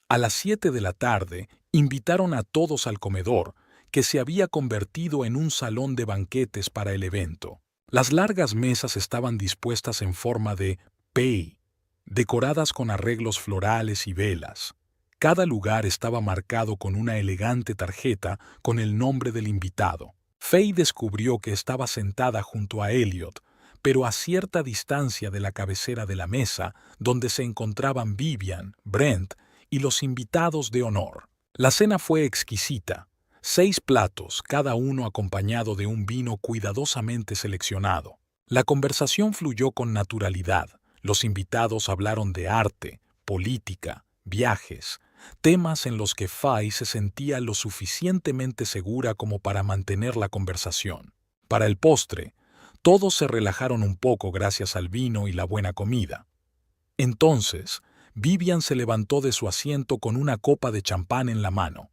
A las 7 de la tarde invitaron a todos al comedor, que se había convertido en un salón de banquetes para el evento. Las largas mesas estaban dispuestas en forma de P, decoradas con arreglos florales y velas. Cada lugar estaba marcado con una elegante tarjeta con el nombre del invitado. Fay descubrió que estaba sentada junto a Elliot, pero a cierta distancia de la cabecera de la mesa, donde se encontraban Vivian, Brent y los invitados de honor. La cena fue exquisita. 6 platos, cada uno acompañado de un vino cuidadosamente seleccionado. La conversación fluyó con naturalidad. Los invitados hablaron de arte, política, viajes, temas en los que Fay se sentía lo suficientemente segura como para mantener la conversación. Para el postre, todos se relajaron un poco gracias al vino y la buena comida. Entonces, Vivian se levantó de su asiento con una copa de champán en la mano.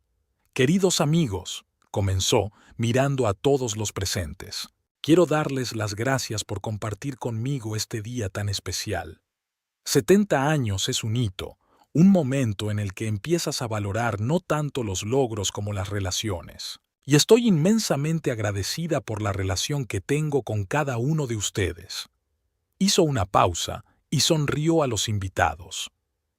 «Queridos amigos», comenzó, mirando a todos los presentes, «quiero darles las gracias por compartir conmigo este día tan especial. 70 años es un hito, un momento en el que empiezas a valorar no tanto los logros como las relaciones. Y estoy inmensamente agradecida por la relación que tengo con cada uno de ustedes». Hizo una pausa y sonrió a los invitados.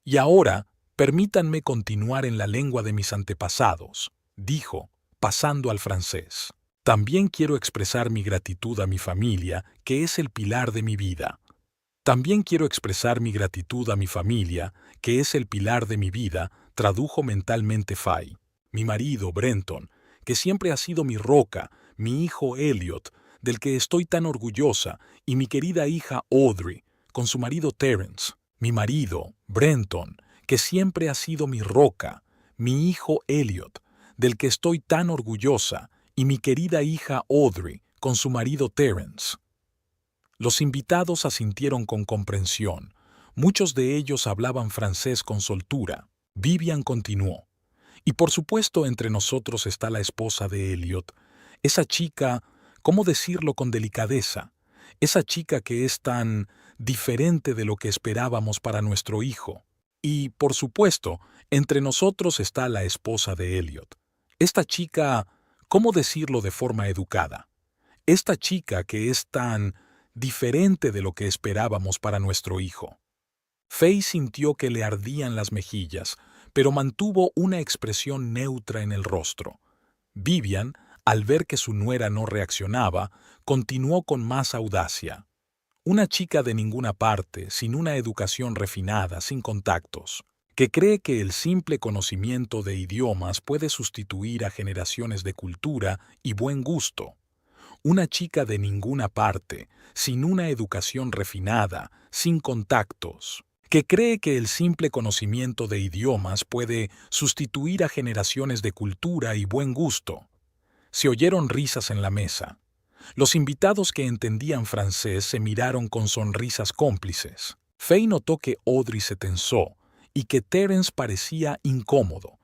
«Y ahora, permítanme continuar en la lengua de mis antepasados», dijo, pasando al francés. «También quiero expresar mi gratitud a mi familia, que es el pilar de mi vida. También quiero expresar mi gratitud a mi familia, que es el pilar de mi vida», tradujo mentalmente Fay. «Mi marido, Brenton, que siempre ha sido mi roca, mi hijo Elliot, del que estoy tan orgullosa, y mi querida hija Audrey, con su marido Terence. Mi marido, Brenton, que siempre ha sido mi roca, mi hijo Elliot, del que estoy tan orgullosa, y mi querida hija Audrey, con su marido Terence». Los invitados asintieron con comprensión. Muchos de ellos hablaban francés con soltura. Vivian continuó. «Y por supuesto entre nosotros está la esposa de Elliot, esa chica, ¿cómo decirlo con delicadeza? Esa chica que es tan diferente de lo que esperábamos para nuestro hijo. Y, por supuesto, entre nosotros está la esposa de Elliot. Esta chica, ¿cómo decirlo de forma educada? Esta chica que es tan diferente de lo que esperábamos para nuestro hijo». Fay sintió que le ardían las mejillas, pero mantuvo una expresión neutra en el rostro. Vivian, al ver que su nuera no reaccionaba, continuó con más audacia. «Una chica de ninguna parte, sin una educación refinada, sin contactos, que cree que el simple conocimiento de idiomas puede sustituir a generaciones de cultura y buen gusto. Una chica de ninguna parte, sin una educación refinada, sin contactos, que cree que el simple conocimiento de idiomas puede sustituir a generaciones de cultura y buen gusto». Se oyeron risas en la mesa. Los invitados que entendían francés se miraron con sonrisas cómplices. Fay notó que Audrey se tensó y que Terence parecía incómodo,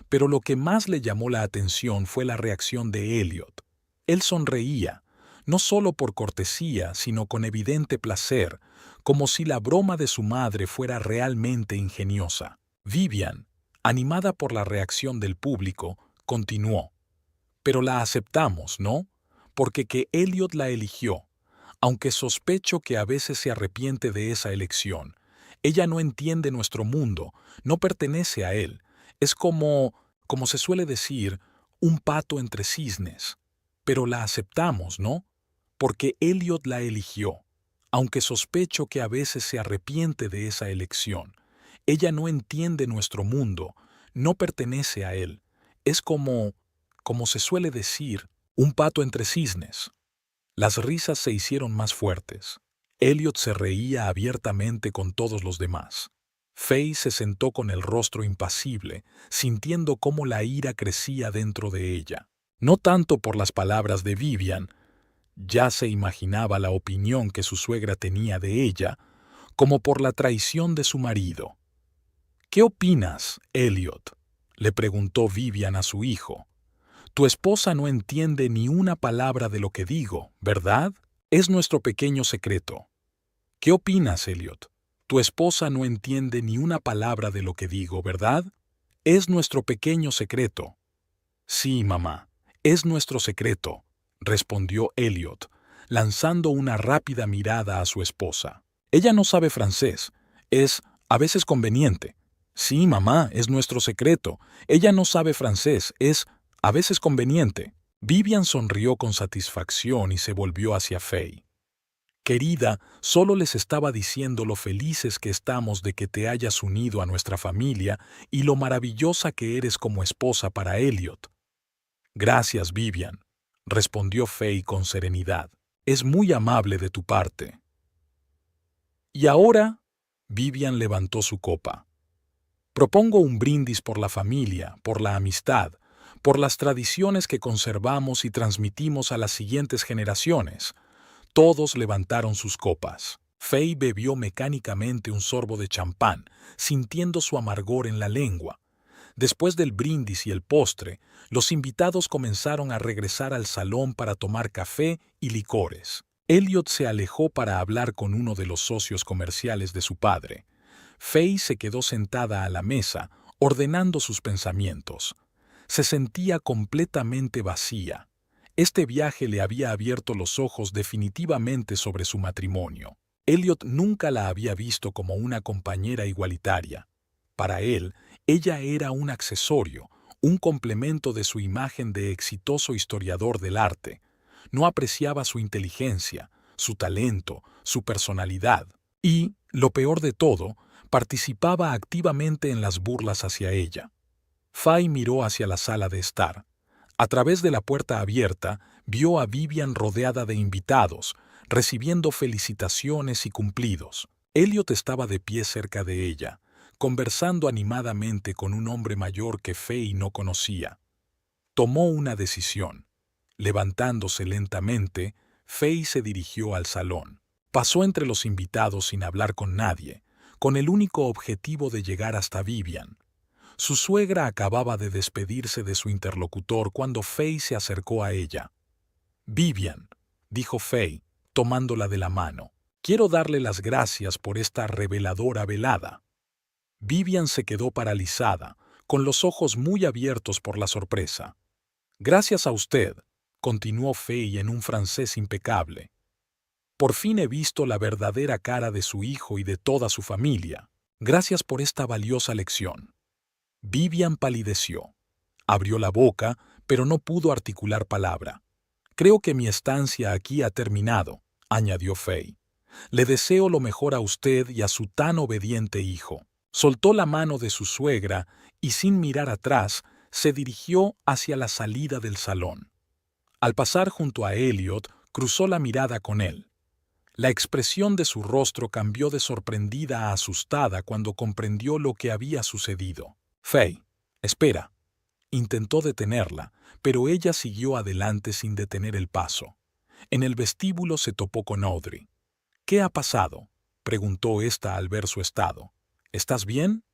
pero lo que más le llamó la atención fue la reacción de Elliot. Él sonreía, no solo por cortesía, sino con evidente placer, como si la broma de su madre fuera realmente ingeniosa. Vivian, animada por la reacción del público, continuó. «Pero la aceptamos, ¿no? Porque que Elliot la eligió, aunque sospecho que a veces se arrepiente de esa elección. Ella no entiende nuestro mundo, no pertenece a él. Es como se suele decir, un pato entre cisnes. Pero la aceptamos, ¿no? Porque Elliot la eligió, aunque sospecho que a veces se arrepiente de esa elección. Ella no entiende nuestro mundo, no pertenece a él. Es como se suele decir, un pato entre cisnes». Las risas se hicieron más fuertes. Elliot se reía abiertamente con todos los demás. Fay se sentó con el rostro impasible, sintiendo cómo la ira crecía dentro de ella. No tanto por las palabras de Vivian, ya se imaginaba la opinión que su suegra tenía de ella, como por la traición de su marido. «¿Qué opinas, Elliot?», le preguntó Vivian a su hijo. «Tu esposa no entiende ni una palabra de lo que digo, ¿verdad? Es nuestro pequeño secreto». «¿Qué opinas, Elliot? Tu esposa no entiende ni una palabra de lo que digo, ¿verdad? Es nuestro pequeño secreto». «Sí, mamá, es nuestro secreto», respondió Elliot, lanzando una rápida mirada a su esposa. «Ella no sabe francés. Es a veces conveniente». «Sí, mamá, es nuestro secreto. Ella no sabe francés. Es a veces conveniente». Vivian sonrió con satisfacción y se volvió hacia Fay. Querida, solo les estaba diciendo lo felices que estamos de que te hayas unido a nuestra familia y lo maravillosa que eres como esposa para Elliot. Gracias, Vivian, respondió Faye con serenidad. Es muy amable de tu parte. Y ahora, Vivian levantó su copa. Propongo un brindis por la familia, por la amistad, por las tradiciones que conservamos y transmitimos a las siguientes generaciones. Todos levantaron sus copas. Faye bebió mecánicamente un sorbo de champán, sintiendo su amargor en la lengua. Después del brindis y el postre, los invitados comenzaron a regresar al salón para tomar café y licores. Elliot se alejó para hablar con uno de los socios comerciales de su padre. Faye se quedó sentada a la mesa, ordenando sus pensamientos. Se sentía completamente vacía. Este viaje le había abierto los ojos definitivamente sobre su matrimonio. Elliot nunca la había visto como una compañera igualitaria. Para él, ella era un accesorio, un complemento de su imagen de exitoso historiador del arte. No apreciaba su inteligencia, su talento, su personalidad. Y, lo peor de todo, participaba activamente en las burlas hacia ella. Faye miró hacia la sala de estar. A través de la puerta abierta, vio a Vivian rodeada de invitados, recibiendo felicitaciones y cumplidos. Elliot estaba de pie cerca de ella, conversando animadamente con un hombre mayor que Faye no conocía. Tomó una decisión. Levantándose lentamente, Faye se dirigió al salón. Pasó entre los invitados sin hablar con nadie, con el único objetivo de llegar hasta Vivian. Su suegra acababa de despedirse de su interlocutor cuando Faye se acercó a ella. «Vivian», dijo Faye, tomándola de la mano, «quiero darle las gracias por esta reveladora velada». Vivian se quedó paralizada, con los ojos muy abiertos por la sorpresa. «Gracias a usted», continuó Faye en un francés impecable. «Por fin he visto la verdadera cara de su hijo y de toda su familia. Gracias por esta valiosa lección». Vivian palideció. Abrió la boca, pero no pudo articular palabra. «Creo que mi estancia aquí ha terminado», añadió Faye. «Le deseo lo mejor a usted y a su tan obediente hijo». Soltó la mano de su suegra y, sin mirar atrás, se dirigió hacia la salida del salón. Al pasar junto a Elliot, cruzó la mirada con él. La expresión de su rostro cambió de sorprendida a asustada cuando comprendió lo que había sucedido. «Faye, espera». Intentó detenerla, pero ella siguió adelante sin detener el paso. En el vestíbulo se topó con Audrey. «¿Qué ha pasado?», preguntó ésta al ver su estado. «¿Estás bien?»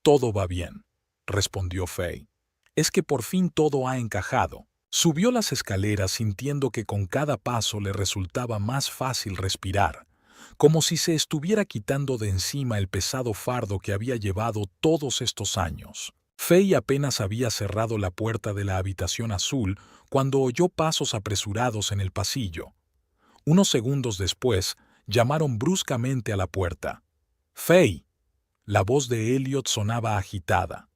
«Todo va bien», respondió Faye. «Es que por fin todo ha encajado». Subió las escaleras sintiendo que con cada paso le resultaba más fácil respirar, como si se estuviera quitando de encima el pesado fardo que había llevado todos estos años. Faye apenas había cerrado la puerta de la habitación azul cuando oyó pasos apresurados en el pasillo. Unos segundos después, llamaron bruscamente a la puerta. «Faye». La voz de Elliot sonaba agitada.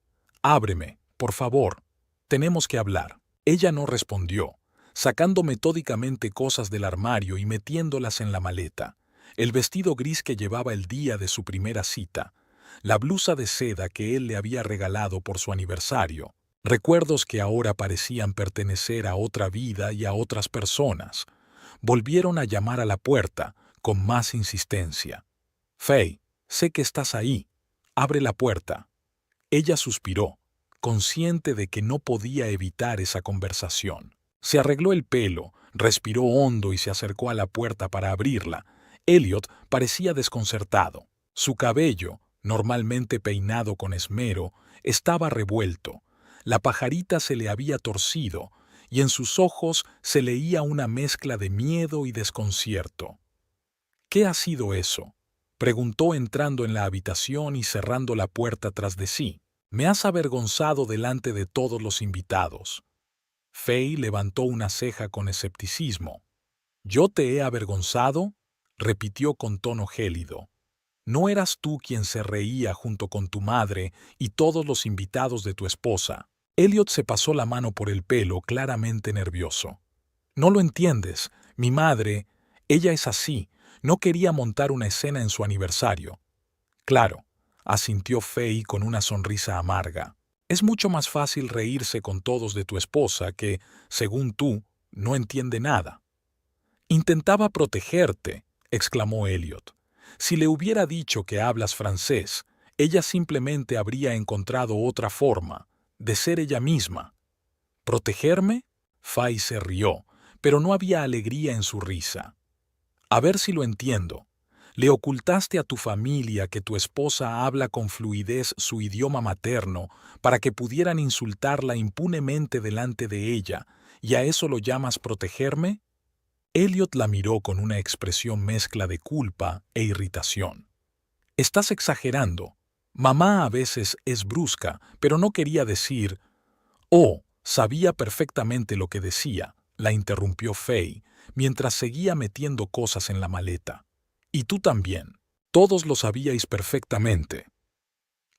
«Ábreme, por favor. Tenemos que hablar». Ella no respondió, sacando metódicamente cosas del armario y metiéndolas en la maleta. El vestido gris que llevaba el día de su primera cita, la blusa de seda que él le había regalado por su aniversario, recuerdos que ahora parecían pertenecer a otra vida y a otras personas, volvieron a llamar a la puerta con más insistencia. «Faye, sé que estás ahí. Abre la puerta». Ella suspiró, consciente de que no podía evitar esa conversación. Se arregló el pelo, respiró hondo y se acercó a la puerta para abrirla. Elliot parecía desconcertado. Su cabello, normalmente peinado con esmero, estaba revuelto. La pajarita se le había torcido y en sus ojos se leía una mezcla de miedo y desconcierto. «¿Qué ha sido eso?», preguntó entrando en la habitación y cerrando la puerta tras de sí. «Me has avergonzado delante de todos los invitados». Faye levantó una ceja con escepticismo. «¿Yo te he avergonzado?», repitió con tono gélido. «¿No eras tú quien se reía junto con tu madre y todos los invitados de tu esposa?». Elliot se pasó la mano por el pelo, claramente nervioso. «No lo entiendes. Mi madre, ella es así. No quería montar una escena en su aniversario. Claro, asintió Faye con una sonrisa amarga. Es mucho más fácil reírse con todos de tu esposa que, según tú, no entiende nada. Intentaba protegerte, exclamó Elliot. Si le hubiera dicho que hablas francés, ella simplemente habría encontrado otra forma, de ser ella misma. ¿Protegerme? Faye se rió, pero no había alegría en su risa. A ver si lo entiendo. Le ocultaste a tu familia que tu esposa habla con fluidez su idioma materno para que pudieran insultarla impunemente delante de ella, ¿y a eso lo llamas protegerme? Elliot la miró con una expresión mezcla de culpa e irritación. Estás exagerando. Mamá a veces es brusca, pero no quería decir... Oh, sabía perfectamente lo que decía, la interrumpió Faye, mientras seguía metiendo cosas en la maleta. Y tú también. Todos lo sabíais perfectamente.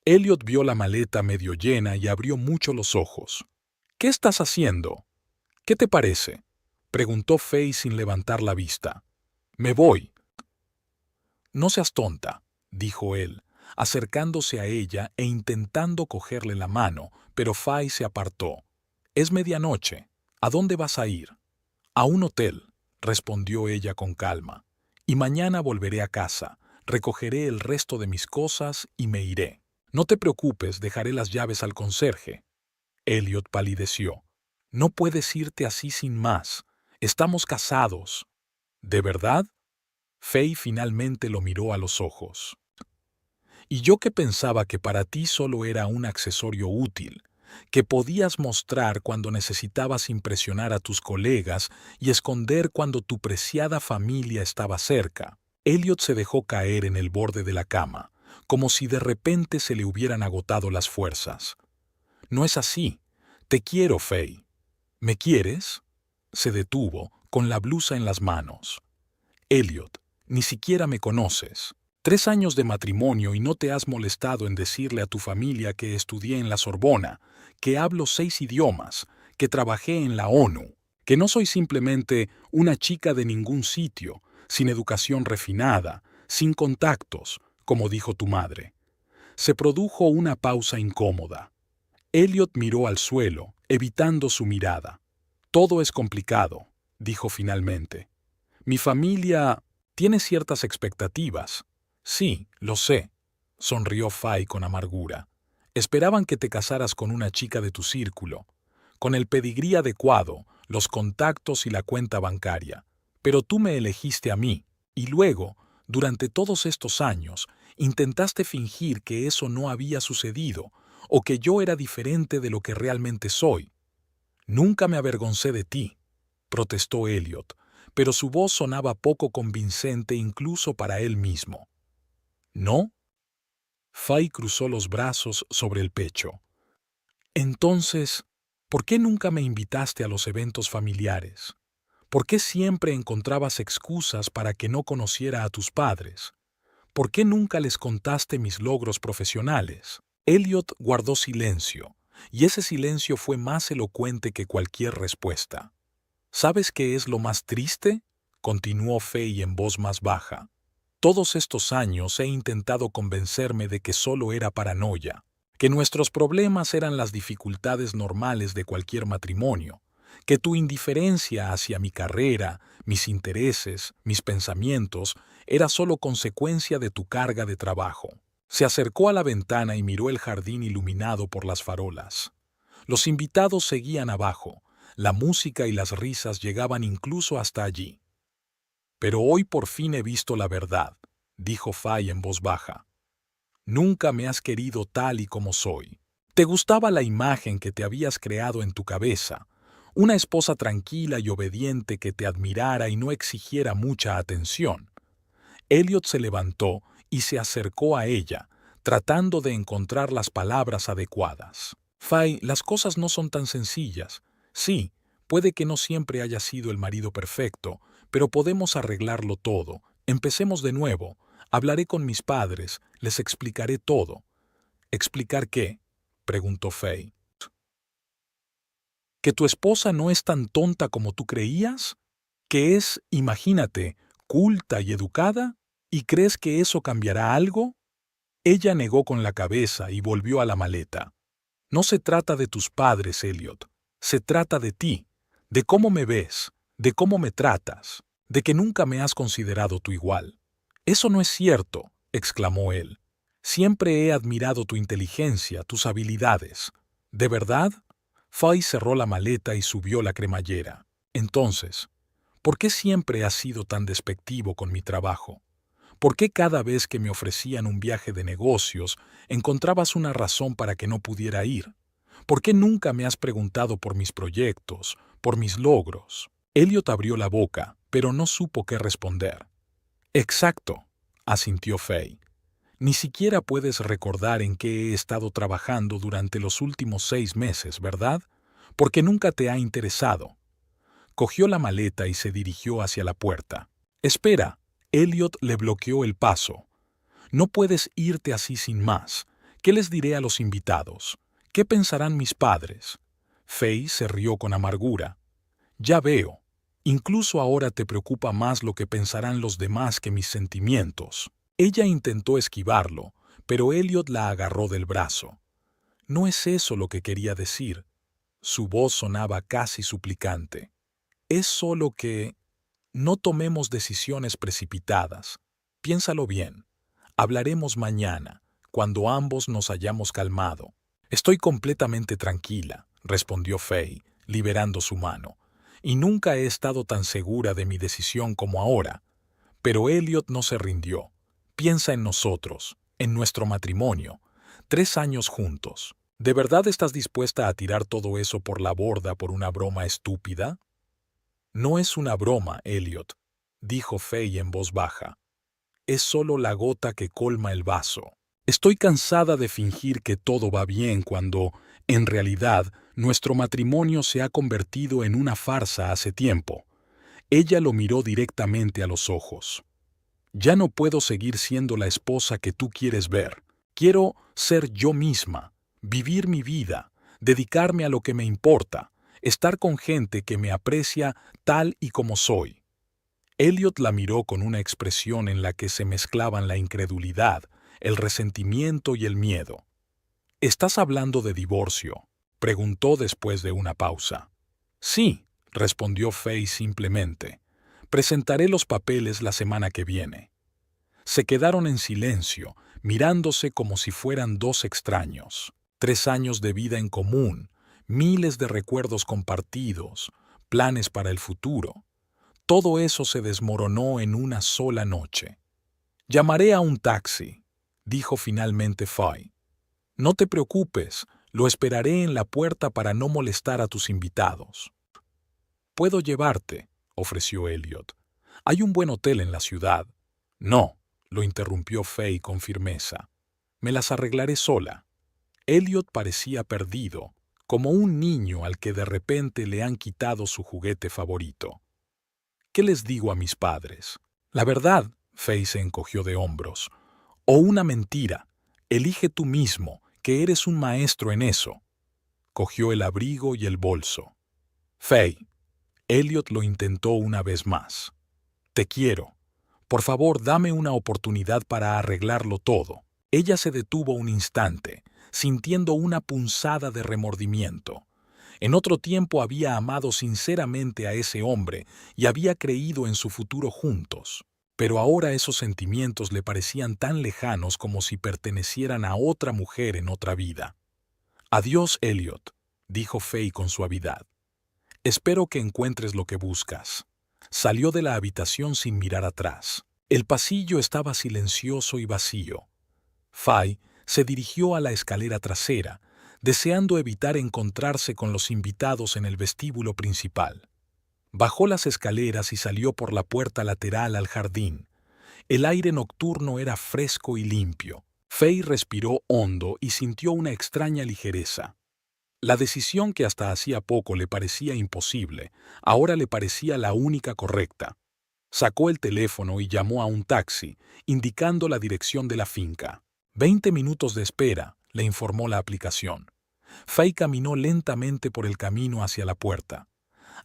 Elliot vio la maleta medio llena y abrió mucho los ojos. ¿Qué estás haciendo? ¿Qué te parece? Preguntó Faye sin levantar la vista. Me voy. No seas tonta, dijo él, acercándose a ella e intentando cogerle la mano, pero Faye se apartó. Es medianoche. ¿A dónde vas a ir? A un hotel, respondió ella con calma. Y mañana volveré a casa, recogeré el resto de mis cosas y me iré. No te preocupes, dejaré las llaves al conserje. Elliot palideció. No puedes irte así sin más. Estamos casados. ¿De verdad? Faye finalmente lo miró a los ojos. Y yo que pensaba que para ti solo era un accesorio útil, que podías mostrar cuando necesitabas impresionar a tus colegas y esconder cuando tu preciada familia estaba cerca. Elliot se dejó caer en el borde de la cama, como si de repente se le hubieran agotado las fuerzas. No es así. Te quiero, Faye. ¿Me quieres? Se detuvo, con la blusa en las manos. Elliot, ni siquiera me conoces. 3 años de matrimonio y no te has molestado en decirle a tu familia que estudié en la Sorbona, que hablo 6 idiomas, que trabajé en la ONU, que no soy simplemente una chica de ningún sitio, sin educación refinada, sin contactos, como dijo tu madre. Se produjo una pausa incómoda. Elliot miró al suelo, evitando su mirada. Todo es complicado, dijo finalmente. Mi familia tiene ciertas expectativas. Sí, lo sé, sonrió Faye con amargura. Esperaban que te casaras con una chica de tu círculo, con el pedigrí adecuado, los contactos y la cuenta bancaria. Pero tú me elegiste a mí, y luego, durante todos estos años, intentaste fingir que eso no había sucedido, o que yo era diferente de lo que realmente soy. Nunca me avergoncé de ti, protestó Elliot, pero su voz sonaba poco convincente incluso para él mismo. ¿No? Faye cruzó los brazos sobre el pecho. Entonces, ¿por qué nunca me invitaste a los eventos familiares? ¿Por qué siempre encontrabas excusas para que no conociera a tus padres? ¿Por qué nunca les contaste mis logros profesionales? Elliot guardó silencio, y ese silencio fue más elocuente que cualquier respuesta. ¿Sabes qué es lo más triste? Continuó Faye en voz más baja. Todos estos años he intentado convencerme de que solo era paranoia, que nuestros problemas eran las dificultades normales de cualquier matrimonio, que tu indiferencia hacia mi carrera, mis intereses, mis pensamientos, era solo consecuencia de tu carga de trabajo. Se acercó a la ventana y miró el jardín iluminado por las farolas. Los invitados seguían abajo, la música y las risas llegaban incluso hasta allí. Pero hoy por fin he visto la verdad, dijo Faye en voz baja. Nunca me has querido tal y como soy. Te gustaba la imagen que te habías creado en tu cabeza, una esposa tranquila y obediente que te admirara y no exigiera mucha atención. Elliot se levantó y se acercó a ella, tratando de encontrar las palabras adecuadas. Faye, las cosas no son tan sencillas. Sí, puede que no siempre haya sido el marido perfecto, pero podemos arreglarlo todo. Empecemos de nuevo. Hablaré con mis padres, les explicaré todo. ¿Explicar qué? Preguntó Faye. ¿Que tu esposa no es tan tonta como tú creías? Que es, imagínate, culta y educada? ¿Y crees que eso cambiará algo? Ella negó con la cabeza y volvió a la maleta. No se trata de tus padres, Elliot. Se trata de ti, de cómo me ves, de cómo me tratas, de que nunca me has considerado tu igual. Eso no es cierto, exclamó él. Siempre he admirado tu inteligencia, tus habilidades. ¿De verdad? Fay cerró la maleta y subió la cremallera. Entonces, ¿por qué siempre has sido tan despectivo con mi trabajo? ¿Por qué cada vez que me ofrecían un viaje de negocios encontrabas una razón para que no pudiera ir? ¿Por qué nunca me has preguntado por mis proyectos, por mis logros? Elliot abrió la boca, pero no supo qué responder. Exacto, asintió Fay. Ni siquiera puedes recordar en qué he estado trabajando durante los últimos 6 meses, ¿verdad? Porque nunca te ha interesado. Cogió la maleta y se dirigió hacia la puerta. Espera, Elliot le bloqueó el paso. No puedes irte así sin más. ¿Qué les diré a los invitados? ¿Qué pensarán mis padres? Fay se rió con amargura. Ya veo. Incluso ahora te preocupa más lo que pensarán los demás que mis sentimientos. Ella intentó esquivarlo, pero Elliot la agarró del brazo. No es eso lo que quería decir. Su voz sonaba casi suplicante. Es solo que no tomemos decisiones precipitadas. Piénsalo bien. Hablaremos mañana, cuando ambos nos hayamos calmado. Estoy completamente tranquila, respondió Fay, liberando su mano. Y nunca he estado tan segura de mi decisión como ahora. Pero Elliot no se rindió. Piensa en nosotros, en nuestro matrimonio. 3 años juntos. ¿De verdad estás dispuesta a tirar todo eso por la borda por una broma estúpida? No es una broma, Elliot, dijo Fay en voz baja. Es solo la gota que colma el vaso. Estoy cansada de fingir que todo va bien cuando, en realidad, nuestro matrimonio se ha convertido en una farsa hace tiempo. Ella lo miró directamente a los ojos. Ya no puedo seguir siendo la esposa que tú quieres ver. Quiero ser yo misma, vivir mi vida, dedicarme a lo que me importa, estar con gente que me aprecia tal y como soy. Elliot la miró con una expresión en la que se mezclaban la incredulidad, el resentimiento y el miedo. ¿Estás hablando de divorcio?, preguntó después de una pausa. Sí, respondió Fay simplemente. Presentaré los papeles la semana que viene. Se quedaron en silencio, mirándose como si fueran dos extraños. 3 años de vida en común, miles de recuerdos compartidos, planes para el futuro. Todo eso se desmoronó en una sola noche. Llamaré a un taxi, dijo finalmente Fay. No te preocupes, lo esperaré en la puerta para no molestar a tus invitados. Puedo llevarte, ofreció Elliot. Hay un buen hotel en la ciudad. No, lo interrumpió Fay con firmeza. Me las arreglaré sola. Elliot parecía perdido, como un niño al que de repente le han quitado su juguete favorito. ¿Qué les digo a mis padres? La verdad, Fay se encogió de hombros. O una mentira. Elige tú mismo, que eres un maestro en eso. Cogió el abrigo y el bolso. Fay. Elliot lo intentó una vez más. Te quiero. Por favor, dame una oportunidad para arreglarlo todo. Ella se detuvo un instante, sintiendo una punzada de remordimiento. En otro tiempo había amado sinceramente a ese hombre y había creído en su futuro juntos. Pero ahora esos sentimientos le parecían tan lejanos como si pertenecieran a otra mujer en otra vida. Adiós, Elliot, dijo Fay con suavidad. Espero que encuentres lo que buscas. Salió de la habitación sin mirar atrás. El pasillo estaba silencioso y vacío. Fay se dirigió a la escalera trasera, deseando evitar encontrarse con los invitados en el vestíbulo principal. Bajó las escaleras y salió por la puerta lateral al jardín. El aire nocturno era fresco y limpio. Fay respiró hondo y sintió una extraña ligereza. La decisión que hasta hacía poco le parecía imposible, ahora le parecía la única correcta. Sacó el teléfono y llamó a un taxi, indicando la dirección de la finca. 20 minutos de espera, le informó la aplicación. Fay caminó lentamente por el camino hacia la puerta.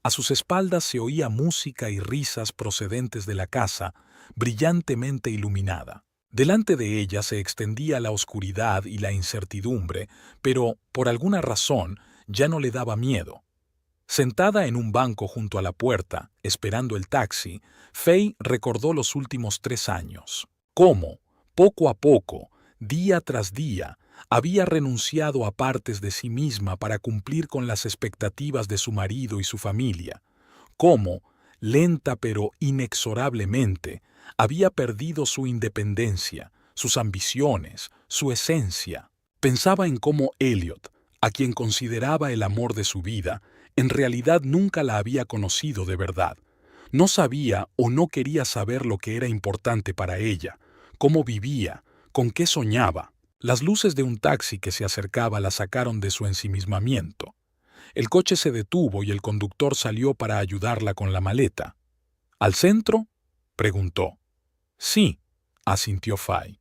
A sus espaldas se oía música y risas procedentes de la casa, brillantemente iluminada. Delante de ella se extendía la oscuridad y la incertidumbre, pero, por alguna razón, ya no le daba miedo. Sentada en un banco junto a la puerta, esperando el taxi, Faye recordó los últimos 3 años. Cómo, poco a poco, día tras día, había renunciado a partes de sí misma para cumplir con las expectativas de su marido y su familia. Cómo, lenta pero inexorablemente, había perdido su independencia, sus ambiciones, su esencia. Pensaba en cómo Elliot, a quien consideraba el amor de su vida, en realidad nunca la había conocido de verdad. No sabía o no quería saber lo que era importante para ella, cómo vivía, con qué soñaba. Las luces de un taxi que se acercaba la sacaron de su ensimismamiento. El coche se detuvo y el conductor salió para ayudarla con la maleta. ¿Al centro?, preguntó. Sí, asintió Faye.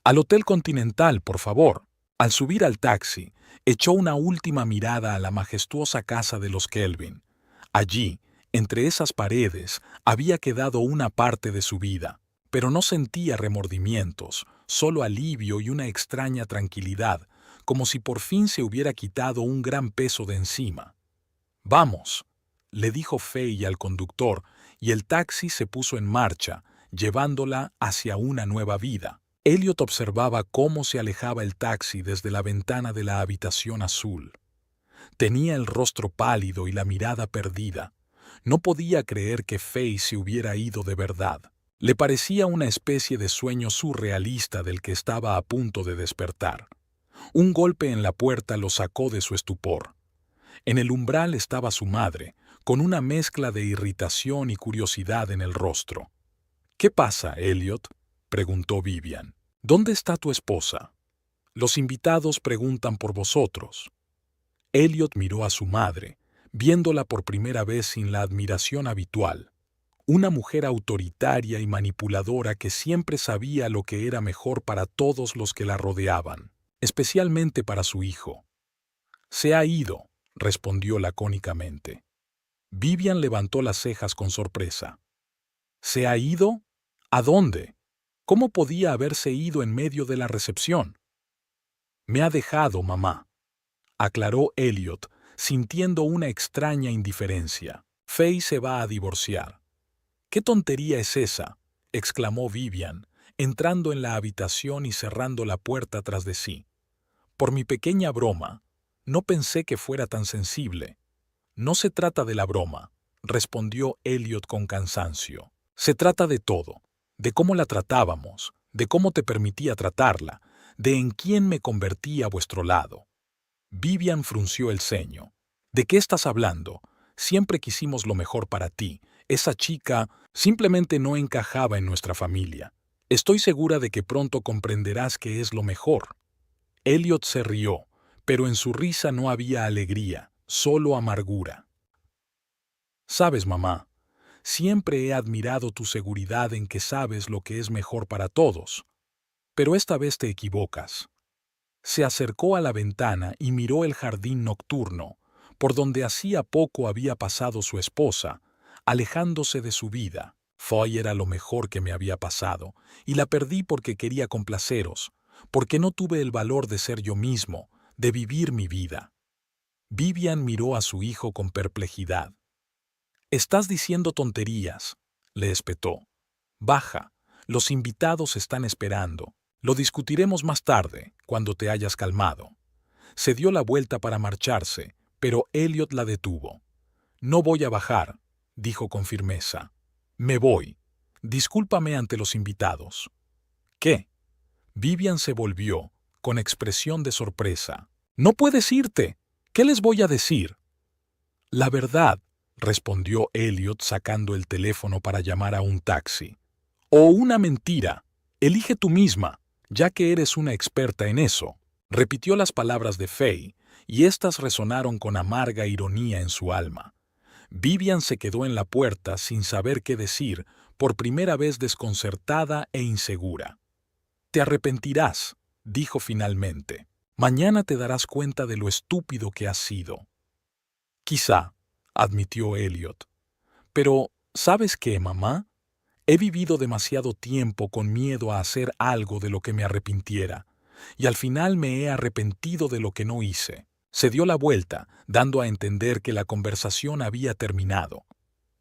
Al Hotel Continental, por favor. Al subir al taxi, echó una última mirada a la majestuosa casa de los Kelvin. Allí, entre esas paredes, había quedado una parte de su vida, pero no sentía remordimientos, solo alivio y una extraña tranquilidad, como si por fin se hubiera quitado un gran peso de encima. «Vamos», le dijo Faye al conductor, y el taxi se puso en marcha, llevándola hacia una nueva vida. Elliot observaba cómo se alejaba el taxi desde la ventana de la habitación azul. Tenía el rostro pálido y la mirada perdida. No podía creer que Faye se hubiera ido de verdad. Le parecía una especie de sueño surrealista del que estaba a punto de despertar. Un golpe en la puerta lo sacó de su estupor. En el umbral estaba su madre, con una mezcla de irritación y curiosidad en el rostro. «¿Qué pasa, Elliot?», preguntó Vivian. «¿Dónde está tu esposa? Los invitados preguntan por vosotros». Elliot miró a su madre, viéndola por primera vez sin la admiración habitual. Una mujer autoritaria y manipuladora que siempre sabía lo que era mejor para todos los que la rodeaban, especialmente para su hijo. «Se ha ido», respondió lacónicamente. Vivian levantó las cejas con sorpresa. «¿Se ha ido? ¿A dónde? ¿Cómo podía haberse ido en medio de la recepción?» «Me ha dejado, mamá», aclaró Elliot, sintiendo una extraña indiferencia. «Faye se va a divorciar». «¿Qué tontería es esa?», exclamó Vivian, entrando en la habitación y cerrando la puerta tras de sí. «Por mi pequeña broma, no pensé que fuera tan sensible». «No se trata de la broma», respondió Elliot con cansancio. «Se trata de todo, de cómo la tratábamos, de cómo te permitía tratarla, de en quién me convertí a vuestro lado». Vivian frunció el ceño. «¿De qué estás hablando? Siempre quisimos lo mejor para ti. Esa chica simplemente no encajaba en nuestra familia. Estoy segura de que pronto comprenderás que es lo mejor». Elliot se rió, pero en su risa no había alegría, solo amargura. «Sabes, mamá, siempre he admirado tu seguridad en que sabes lo que es mejor para todos. Pero esta vez te equivocas». Se acercó a la ventana y miró el jardín nocturno, por donde hacía poco había pasado su esposa, alejándose de su vida. «Faye era lo mejor que me había pasado, y la perdí porque quería complaceros, porque no tuve el valor de ser yo mismo, de vivir mi vida». Vivian miró a su hijo con perplejidad. «Estás diciendo tonterías», le espetó. «Baja, los invitados están esperando. Lo discutiremos más tarde, cuando te hayas calmado». Se dio la vuelta para marcharse, pero Elliot la detuvo. «No voy a bajar», dijo con firmeza. «Me voy. Discúlpame ante los invitados». «¿Qué?». Vivian se volvió, con expresión de sorpresa. «No puedes irte. ¿Qué les voy a decir?». «La verdad», respondió Elliot sacando el teléfono para llamar a un taxi. «O una mentira. Elige tú misma, ya que eres una experta en eso». Repitió las palabras de Faye, y éstas resonaron con amarga ironía en su alma. Vivian se quedó en la puerta sin saber qué decir, por primera vez desconcertada e insegura. «Te arrepentirás», dijo finalmente. «Mañana te darás cuenta de lo estúpido que has sido». «Quizá», admitió Elliot. Pero, ¿sabes qué, mamá? He vivido demasiado tiempo con miedo a hacer algo de lo que me arrepintiera, y al final me he arrepentido de lo que no hice. Se dio la vuelta, dando a entender que la conversación había terminado.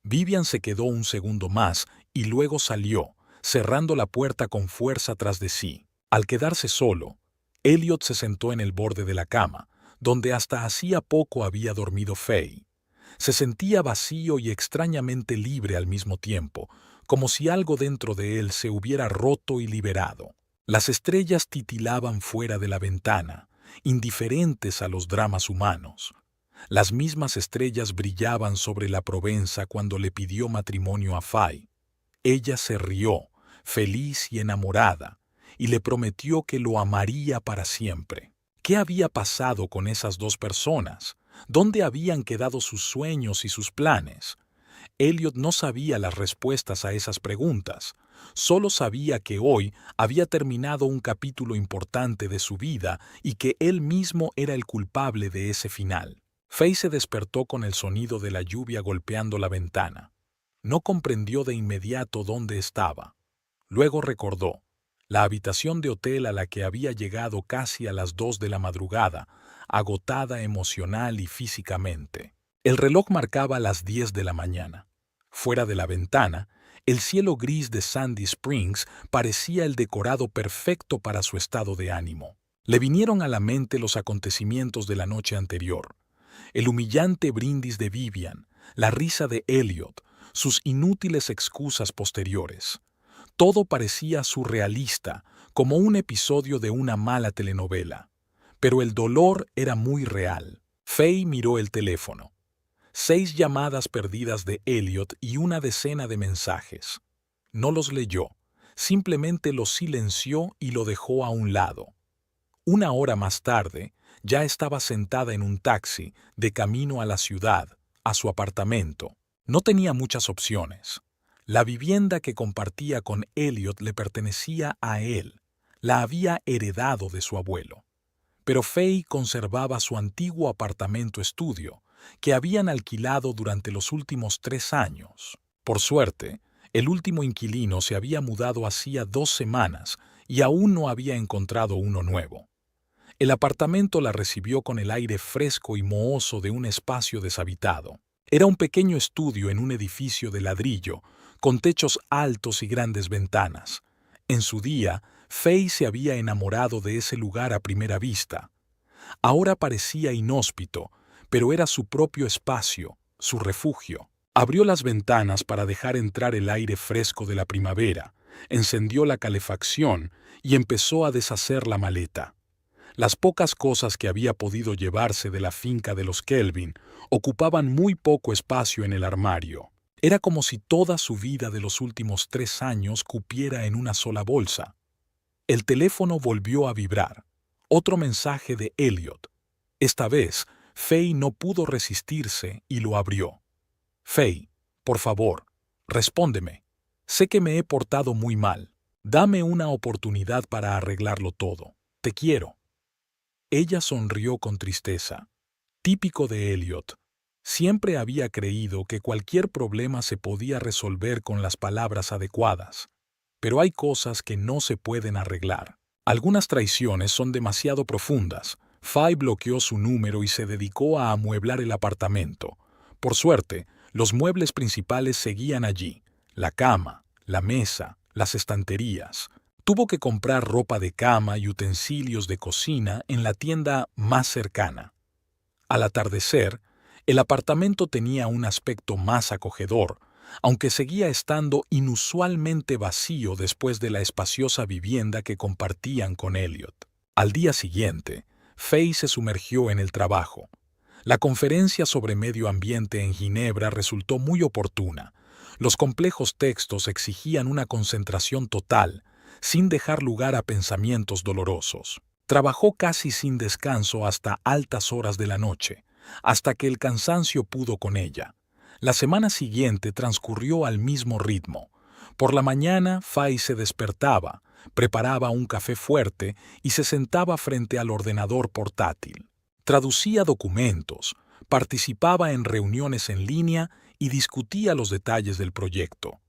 Vivian se quedó un segundo más y luego salió, cerrando la puerta con fuerza tras de sí. Al quedarse solo, Elliot se sentó en el borde de la cama, donde hasta hacía poco había dormido Faye. Se sentía vacío y extrañamente libre al mismo tiempo, como si algo dentro de él se hubiera roto y liberado. Las estrellas titilaban fuera de la ventana, indiferentes a los dramas humanos. Las mismas estrellas brillaban sobre la Provenza cuando le pidió matrimonio a Faye. Ella se rió, feliz y enamorada, y le prometió que lo amaría para siempre. ¿Qué había pasado con esas dos personas? ¿Dónde habían quedado sus sueños y sus planes? Elliot no sabía las respuestas a esas preguntas. Solo sabía que hoy había terminado un capítulo importante de su vida y que él mismo era el culpable de ese final. Faye se despertó con el sonido de la lluvia golpeando la ventana. No comprendió de inmediato dónde estaba. Luego recordó la habitación de hotel a la que había llegado casi a las 2 de la madrugada, agotada emocional y físicamente. El reloj marcaba las 10 de la mañana. Fuera de la ventana, el cielo gris de Sandy Springs parecía el decorado perfecto para su estado de ánimo. Le vinieron a la mente los acontecimientos de la noche anterior. El humillante brindis de Vivian, la risa de Elliot, sus inútiles excusas posteriores. Todo parecía surrealista, como un episodio de una mala telenovela. Pero el dolor era muy real. Faye miró el teléfono. 6 llamadas perdidas de Elliot y una decena de mensajes. No los leyó, simplemente los silenció y lo dejó a un lado. Una hora más tarde, ya estaba sentada en un taxi, de camino a la ciudad, a su apartamento. No tenía muchas opciones. La vivienda que compartía con Elliot le pertenecía a él. La había heredado de su abuelo. Pero Faye conservaba su antiguo apartamento estudio, que habían alquilado durante los últimos 3 años. Por suerte, el último inquilino se había mudado hacía 2 semanas y aún no había encontrado uno nuevo. El apartamento la recibió con el aire fresco y mohoso de un espacio deshabitado. Era un pequeño estudio en un edificio de ladrillo, con techos altos y grandes ventanas. En su día, Faye se había enamorado de ese lugar a primera vista. Ahora parecía inhóspito, pero era su propio espacio, su refugio. Abrió las ventanas para dejar entrar el aire fresco de la primavera, encendió la calefacción y empezó a deshacer la maleta. Las pocas cosas que había podido llevarse de la finca de los Kelvin ocupaban muy poco espacio en el armario. Era como si toda su vida de los últimos 3 años cupiera en una sola bolsa. El teléfono volvió a vibrar. Otro mensaje de Elliot. Esta vez, Faye no pudo resistirse y lo abrió. Faye, por favor, respóndeme. Sé que me he portado muy mal. Dame una oportunidad para arreglarlo todo. Te quiero. Ella sonrió con tristeza. Típico de Elliot. Siempre había creído que cualquier problema se podía resolver con las palabras adecuadas. Pero hay cosas que no se pueden arreglar. Algunas traiciones son demasiado profundas. Faye bloqueó su número y se dedicó a amueblar el apartamento. Por suerte, los muebles principales seguían allí: la cama, la mesa, las estanterías. Tuvo que comprar ropa de cama y utensilios de cocina en la tienda más cercana. Al atardecer, el apartamento tenía un aspecto más acogedor, aunque seguía estando inusualmente vacío después de la espaciosa vivienda que compartían con Elliot. Al día siguiente, Faye se sumergió en el trabajo. La conferencia sobre medio ambiente en Ginebra resultó muy oportuna. Los complejos textos exigían una concentración total, sin dejar lugar a pensamientos dolorosos. Trabajó casi sin descanso hasta altas horas de la noche, hasta que el cansancio pudo con ella. La semana siguiente transcurrió al mismo ritmo. Por la mañana, Faye se despertaba, preparaba un café fuerte y se sentaba frente al ordenador portátil. Traducía documentos, Participaba en reuniones en línea y discutía los detalles del proyecto.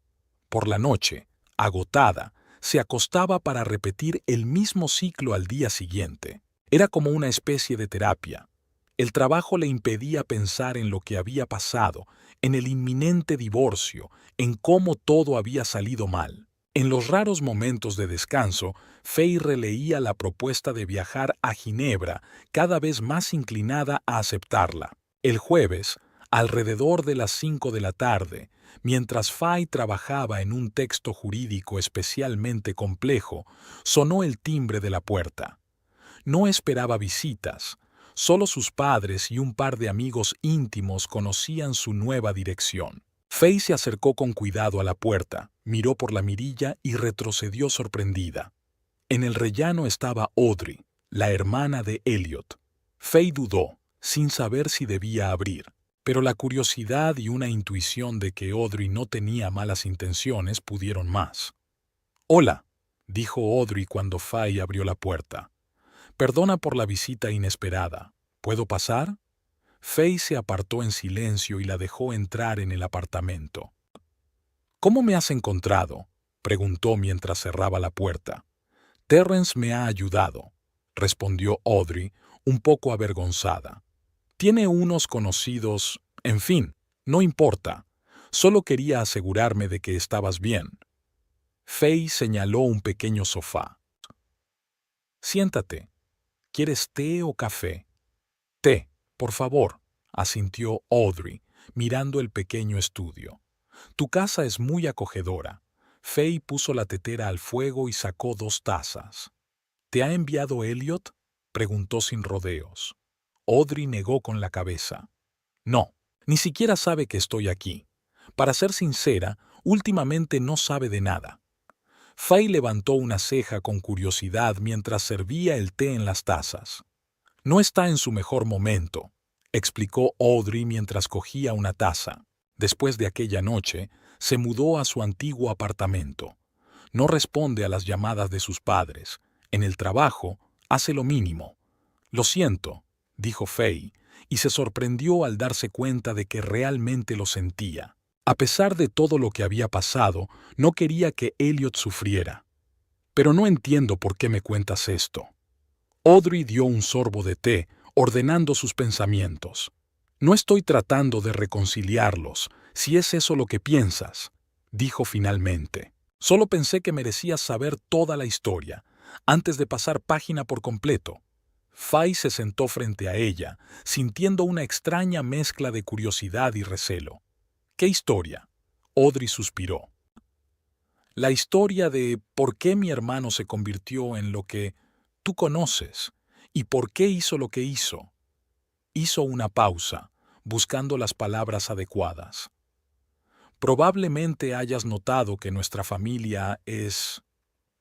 Por la noche, agotada, se acostaba para repetir el mismo ciclo al día siguiente. Era como una especie de terapia. El trabajo le impedía pensar en lo que había pasado, en el inminente divorcio, en cómo todo había salido mal. En los raros momentos de descanso, Faye releía la propuesta de viajar a Ginebra, cada vez más inclinada a aceptarla. El jueves, alrededor de las 5 de la tarde, mientras Faye trabajaba en un texto jurídico especialmente complejo, sonó el timbre de la puerta. No esperaba visitas. Solo sus padres y un par de amigos íntimos conocían su nueva dirección. Faye se acercó con cuidado a la puerta, miró por la mirilla y retrocedió sorprendida. En el rellano estaba Audrey, la hermana de Elliot. Faye dudó, sin saber si debía abrir, pero la curiosidad y una intuición de que Audrey no tenía malas intenciones pudieron más. «Hola», dijo Audrey cuando Faye abrió la puerta. «Perdona por la visita inesperada. ¿Puedo pasar?» Faye se apartó en silencio y la dejó entrar en el apartamento. «¿Cómo me has encontrado?», preguntó mientras cerraba la puerta. «Terrence me ha ayudado», respondió Audrey, un poco avergonzada. «Tiene unos conocidos, en fin, no importa. Solo quería asegurarme de que estabas bien». Faye señaló un pequeño sofá. «Siéntate. ¿Quieres té o café?» «Té, por favor», asintió Audrey, mirando el pequeño estudio. «Tu casa es muy acogedora». Faye puso la tetera al fuego y sacó 2 tazas. «¿Te ha enviado Elliot?», preguntó sin rodeos. Audrey negó con la cabeza. «No, ni siquiera sabe que estoy aquí. Para ser sincera, últimamente no sabe de nada». Faye levantó una ceja con curiosidad mientras servía el té en las tazas. «No está en su mejor momento», explicó Audrey mientras cogía una taza. Después de aquella noche, se mudó a su antiguo apartamento. No responde a las llamadas de sus padres. En el trabajo, hace lo mínimo. «Lo siento», dijo Faye, y se sorprendió al darse cuenta de que realmente lo sentía. A pesar de todo lo que había pasado, no quería que Elliot sufriera. «Pero no entiendo por qué me cuentas esto». Audrey dio un sorbo de té, ordenando sus pensamientos. «No estoy tratando de reconciliarlos, si es eso lo que piensas», dijo finalmente. «Solo pensé que merecías saber toda la historia, antes de pasar página por completo». Faye se sentó frente a ella, sintiendo una extraña mezcla de curiosidad y recelo. «¿Qué historia?», Audrey suspiró. «La historia de por qué mi hermano se convirtió en lo que tú conoces y por qué hizo lo que hizo». Hizo una pausa, buscando las palabras adecuadas. «Probablemente hayas notado que nuestra familia es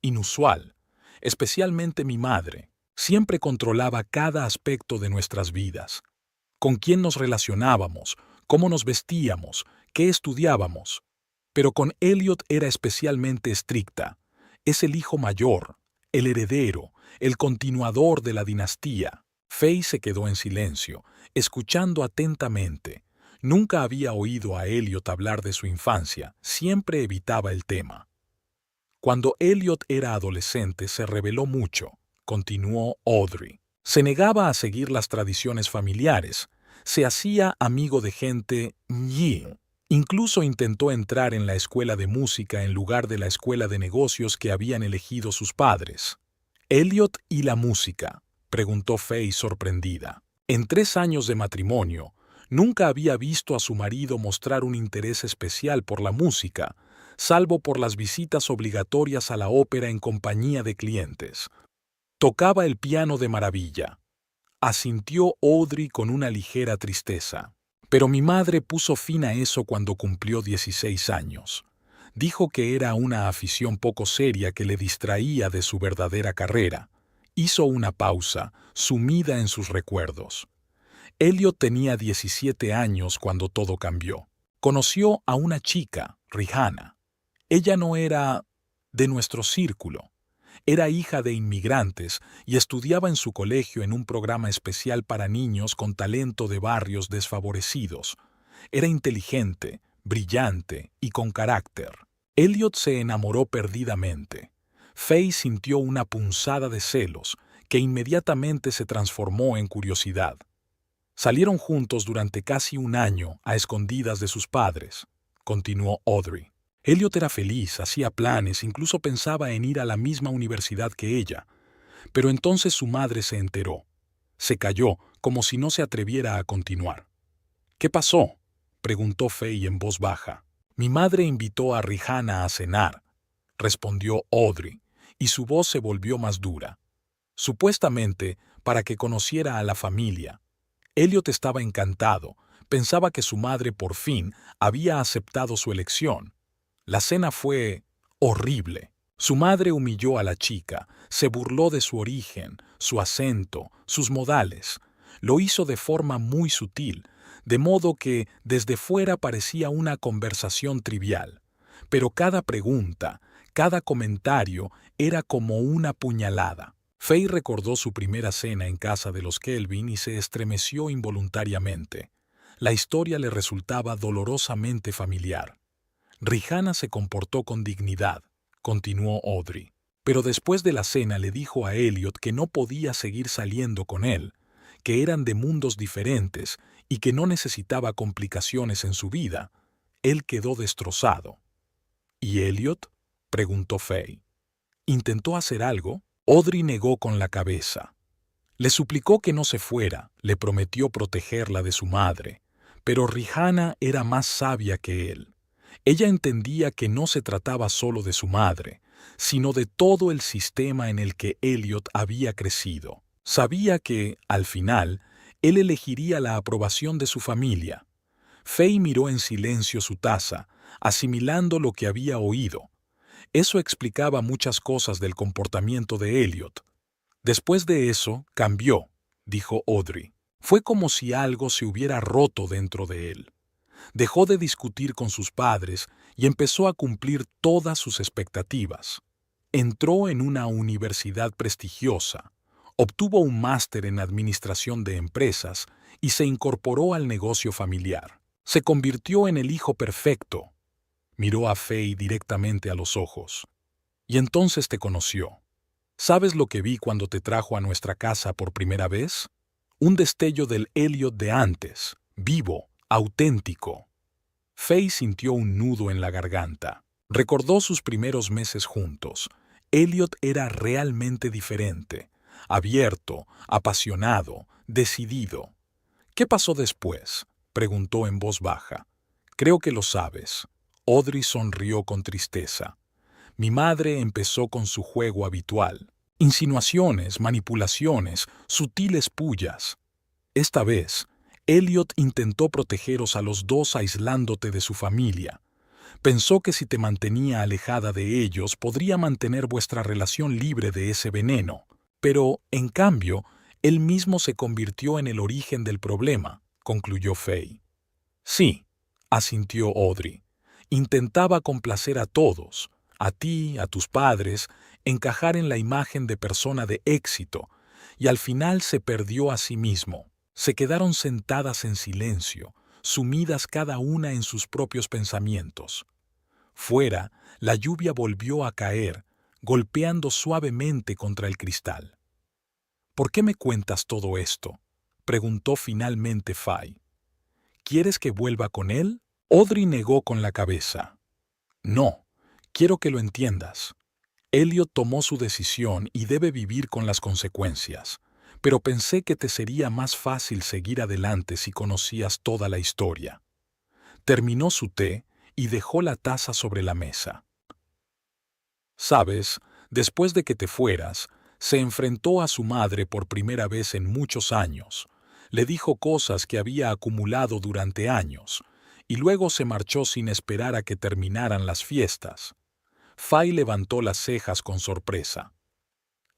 inusual, especialmente mi madre. Siempre controlaba cada aspecto de nuestras vidas. Con quién nos relacionábamos, cómo nos vestíamos, qué estudiábamos. Pero con Elliot era especialmente estricta. Es el hijo mayor, el heredero, el continuador de la dinastía». Faye se quedó en silencio, escuchando atentamente. Nunca había oído a Elliot hablar de su infancia, siempre evitaba el tema. «Cuando Elliot era adolescente se rebeló mucho», continuó Audrey. «Se negaba a seguir las tradiciones familiares, se hacía amigo de gente ñi. Incluso intentó entrar en la escuela de música en lugar de la escuela de negocios que habían elegido sus padres». «Elliot y la música», preguntó Faye sorprendida. En 3 años de matrimonio, nunca había visto a su marido mostrar un interés especial por la música, salvo por las visitas obligatorias a la ópera en compañía de clientes. «Tocaba el piano de maravilla», asintió Audrey con una ligera tristeza. «Pero mi madre puso fin a eso cuando cumplió 16 años. Dijo que era una afición poco seria que le distraía de su verdadera carrera». Hizo una pausa, sumida en sus recuerdos. Elliot tenía 17 años cuando todo cambió. Conoció a una chica, Rihanna. Ella no era de nuestro círculo. Era hija de inmigrantes y estudiaba en su colegio en un programa especial para niños con talento de barrios desfavorecidos. Era inteligente, brillante y con carácter. Elliot se enamoró perdidamente. Faye sintió una punzada de celos que inmediatamente se transformó en curiosidad. Salieron juntos durante casi un año a escondidas de sus padres, continuó Audrey. Elliot era feliz, hacía planes, incluso pensaba en ir a la misma universidad que ella. Pero entonces su madre se enteró. Se calló, como si no se atreviera a continuar. ¿Qué pasó?, preguntó Faye en voz baja. Mi madre invitó a Rihanna a cenar, respondió Audrey, y su voz se volvió más dura. Supuestamente, para que conociera a la familia. Elliot estaba encantado, pensaba que su madre por fin había aceptado su elección. La cena fue horrible. Su madre humilló a la chica, se burló de su origen, su acento, sus modales. Lo hizo de forma muy sutil, de modo que desde fuera parecía una conversación trivial. Pero cada pregunta, cada comentario era como una puñalada. Faye recordó su primera cena en casa de los Kelvin y se estremeció involuntariamente. La historia le resultaba dolorosamente familiar. Rihanna se comportó con dignidad, continuó Audrey. Pero después de la cena le dijo a Elliot que no podía seguir saliendo con él, que eran de mundos diferentes y que no necesitaba complicaciones en su vida. Él quedó destrozado. ¿Y Elliot?, preguntó Faye. ¿Intentó hacer algo? Audrey negó con la cabeza. Le suplicó que no se fuera, le prometió protegerla de su madre, pero Rihanna era más sabia que él. Ella entendía que no se trataba solo de su madre, sino de todo el sistema en el que Elliot había crecido. Sabía que, al final, él elegiría la aprobación de su familia. Faye miró en silencio su taza, asimilando lo que había oído. Eso explicaba muchas cosas del comportamiento de Elliot. Después de eso, cambió, dijo Audrey. Fue como si algo se hubiera roto dentro de él. Dejó de discutir con sus padres y empezó a cumplir todas sus expectativas. Entró en una universidad prestigiosa, obtuvo un máster en administración de empresas y se incorporó al negocio familiar. Se convirtió en el hijo perfecto. Miró a Faye directamente a los ojos. Y entonces te conoció. ¿Sabes lo que vi cuando te trajo a nuestra casa por primera vez? Un destello del Elliot de antes, vivo, auténtico. Faye sintió un nudo en la garganta. Recordó sus primeros meses juntos. Elliot era realmente diferente, abierto, apasionado, decidido. ¿Qué pasó después?, preguntó en voz baja. Creo que lo sabes. Audrey sonrió con tristeza. Mi madre empezó con su juego habitual. Insinuaciones, manipulaciones, sutiles pullas. Esta vez, Elliot intentó protegeros a los dos aislándote de su familia. Pensó que si te mantenía alejada de ellos podría mantener vuestra relación libre de ese veneno. Pero, en cambio, él mismo se convirtió en el origen del problema, concluyó Faye. Sí, asintió Audrey. Intentaba complacer a todos, a ti, a tus padres, encajar en la imagen de persona de éxito, y al final se perdió a sí mismo. Se quedaron sentadas en silencio, sumidas cada una en sus propios pensamientos. Fuera, la lluvia volvió a caer, golpeando suavemente contra el cristal. ¿Por qué me cuentas todo esto?, preguntó finalmente Faye. ¿Quieres que vuelva con él? Audrey negó con la cabeza. No, quiero que lo entiendas. Elliot tomó su decisión y debe vivir con las consecuencias, pero pensé que te sería más fácil seguir adelante si conocías toda la historia. Terminó su té y dejó la taza sobre la mesa. Sabes, después de que te fueras, se enfrentó a su madre por primera vez en muchos años. Le dijo cosas que había acumulado durante años, y luego se marchó sin esperar a que terminaran las fiestas. Faye levantó las cejas con sorpresa.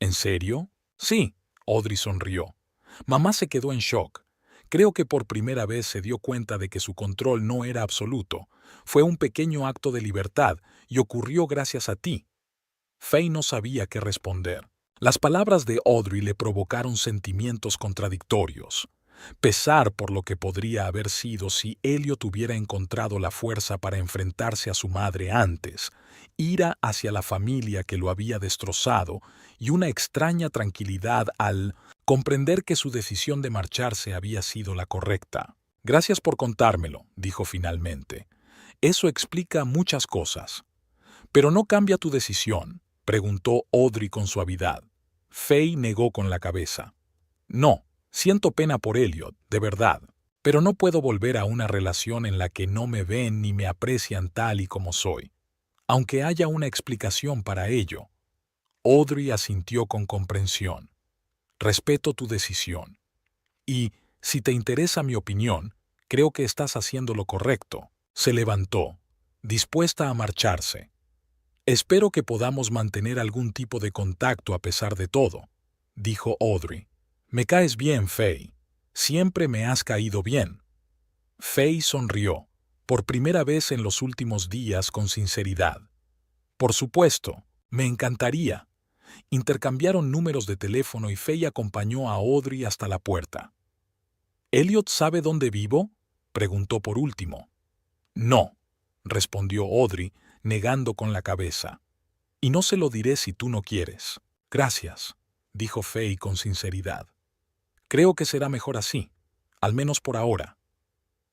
¿En serio? Sí, Audrey sonrió. Mamá se quedó en shock. Creo que por primera vez se dio cuenta de que su control no era absoluto. Fue un pequeño acto de libertad y ocurrió gracias a ti. Faye no sabía qué responder. Las palabras de Audrey le provocaron sentimientos contradictorios. Pesar por lo que podría haber sido si Elliot hubiera encontrado la fuerza para enfrentarse a su madre antes, ira hacia la familia que lo había destrozado y una extraña tranquilidad al comprender que su decisión de marcharse había sido la correcta. «Gracias por contármelo», dijo finalmente. «Eso explica muchas cosas». «¿Pero no cambia tu decisión?», preguntó Audrey con suavidad. Faye negó con la cabeza. «No, siento pena por Elliot, de verdad, pero no puedo volver a una relación en la que no me ven ni me aprecian tal y como soy, aunque haya una explicación para ello». Audrey asintió con comprensión. «Respeto tu decisión. Y, si te interesa mi opinión, creo que estás haciendo lo correcto». Se levantó, dispuesta a marcharse. «Espero que podamos mantener algún tipo de contacto a pesar de todo», dijo Audrey. «Me caes bien, Faye. Siempre me has caído bien». Faye sonrió, por primera vez en los últimos días con sinceridad. «Por supuesto, me encantaría». Intercambiaron números de teléfono y Faye acompañó a Audrey hasta la puerta. «¿Elliot sabe dónde vivo?», preguntó por último. «No», respondió Audrey, negando con la cabeza. «Y no se lo diré si tú no quieres». «Gracias», dijo Faye con sinceridad. «Creo que será mejor así, al menos por ahora».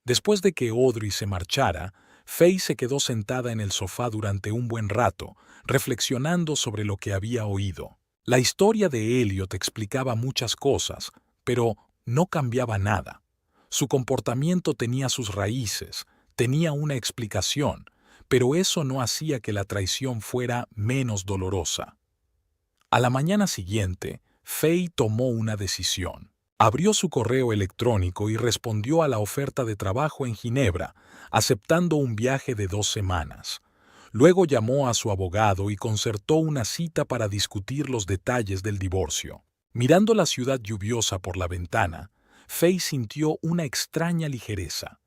Después de que Audrey se marchara, Faye se quedó sentada en el sofá durante un buen rato, reflexionando sobre lo que había oído. La historia de Elliot explicaba muchas cosas, pero no cambiaba nada. Su comportamiento tenía sus raíces, tenía una explicación, pero eso no hacía que la traición fuera menos dolorosa. A la mañana siguiente, Faye tomó una decisión. Abrió su correo electrónico y respondió a la oferta de trabajo en Ginebra, aceptando un viaje de 2 semanas. Luego llamó a su abogado y concertó una cita para discutir los detalles del divorcio. Mirando la ciudad lluviosa por la ventana, Faye sintió una extraña ligereza.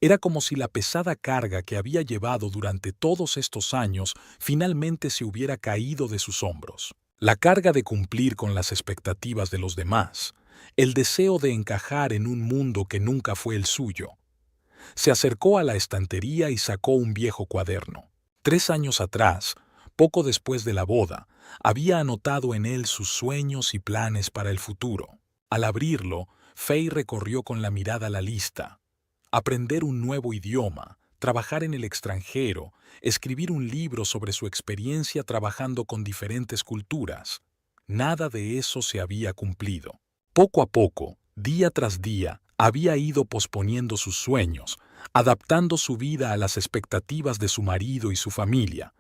Era como si la pesada carga que había llevado durante todos estos años finalmente se hubiera caído de sus hombros. La carga de cumplir con las expectativas de los demás, el deseo de encajar en un mundo que nunca fue el suyo. Se acercó a la estantería y sacó un viejo cuaderno. 3 años atrás, poco después de la boda, había anotado en él sus sueños y planes para el futuro. Al abrirlo, Faye recorrió con la mirada la lista. Aprender un nuevo idioma, trabajar en el extranjero, escribir un libro sobre su experiencia trabajando con diferentes culturas. Nada de eso se había cumplido. Poco a poco, día tras día, había ido posponiendo sus sueños, adaptando su vida a las expectativas de su marido y su familia.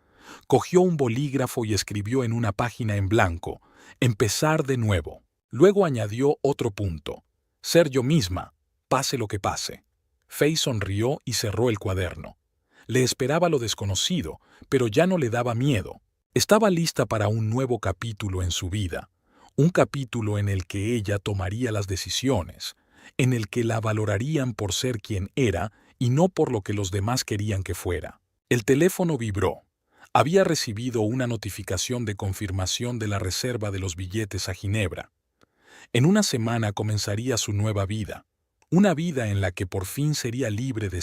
Cogió un bolígrafo y escribió en una página en blanco: «Empezar de nuevo». Luego añadió otro punto: «Ser yo misma, pase lo que pase». Faye sonrió y cerró el cuaderno. Le esperaba lo desconocido, pero ya no le daba miedo. Estaba lista para un nuevo capítulo en su vida, un capítulo en el que ella tomaría las decisiones, en el que la valorarían por ser quien era y no por lo que los demás querían que fuera. El teléfono vibró. Había recibido una notificación de confirmación de la reserva de los billetes a Ginebra. En una semana comenzaría su nueva vida, una vida en la que por fin sería libre de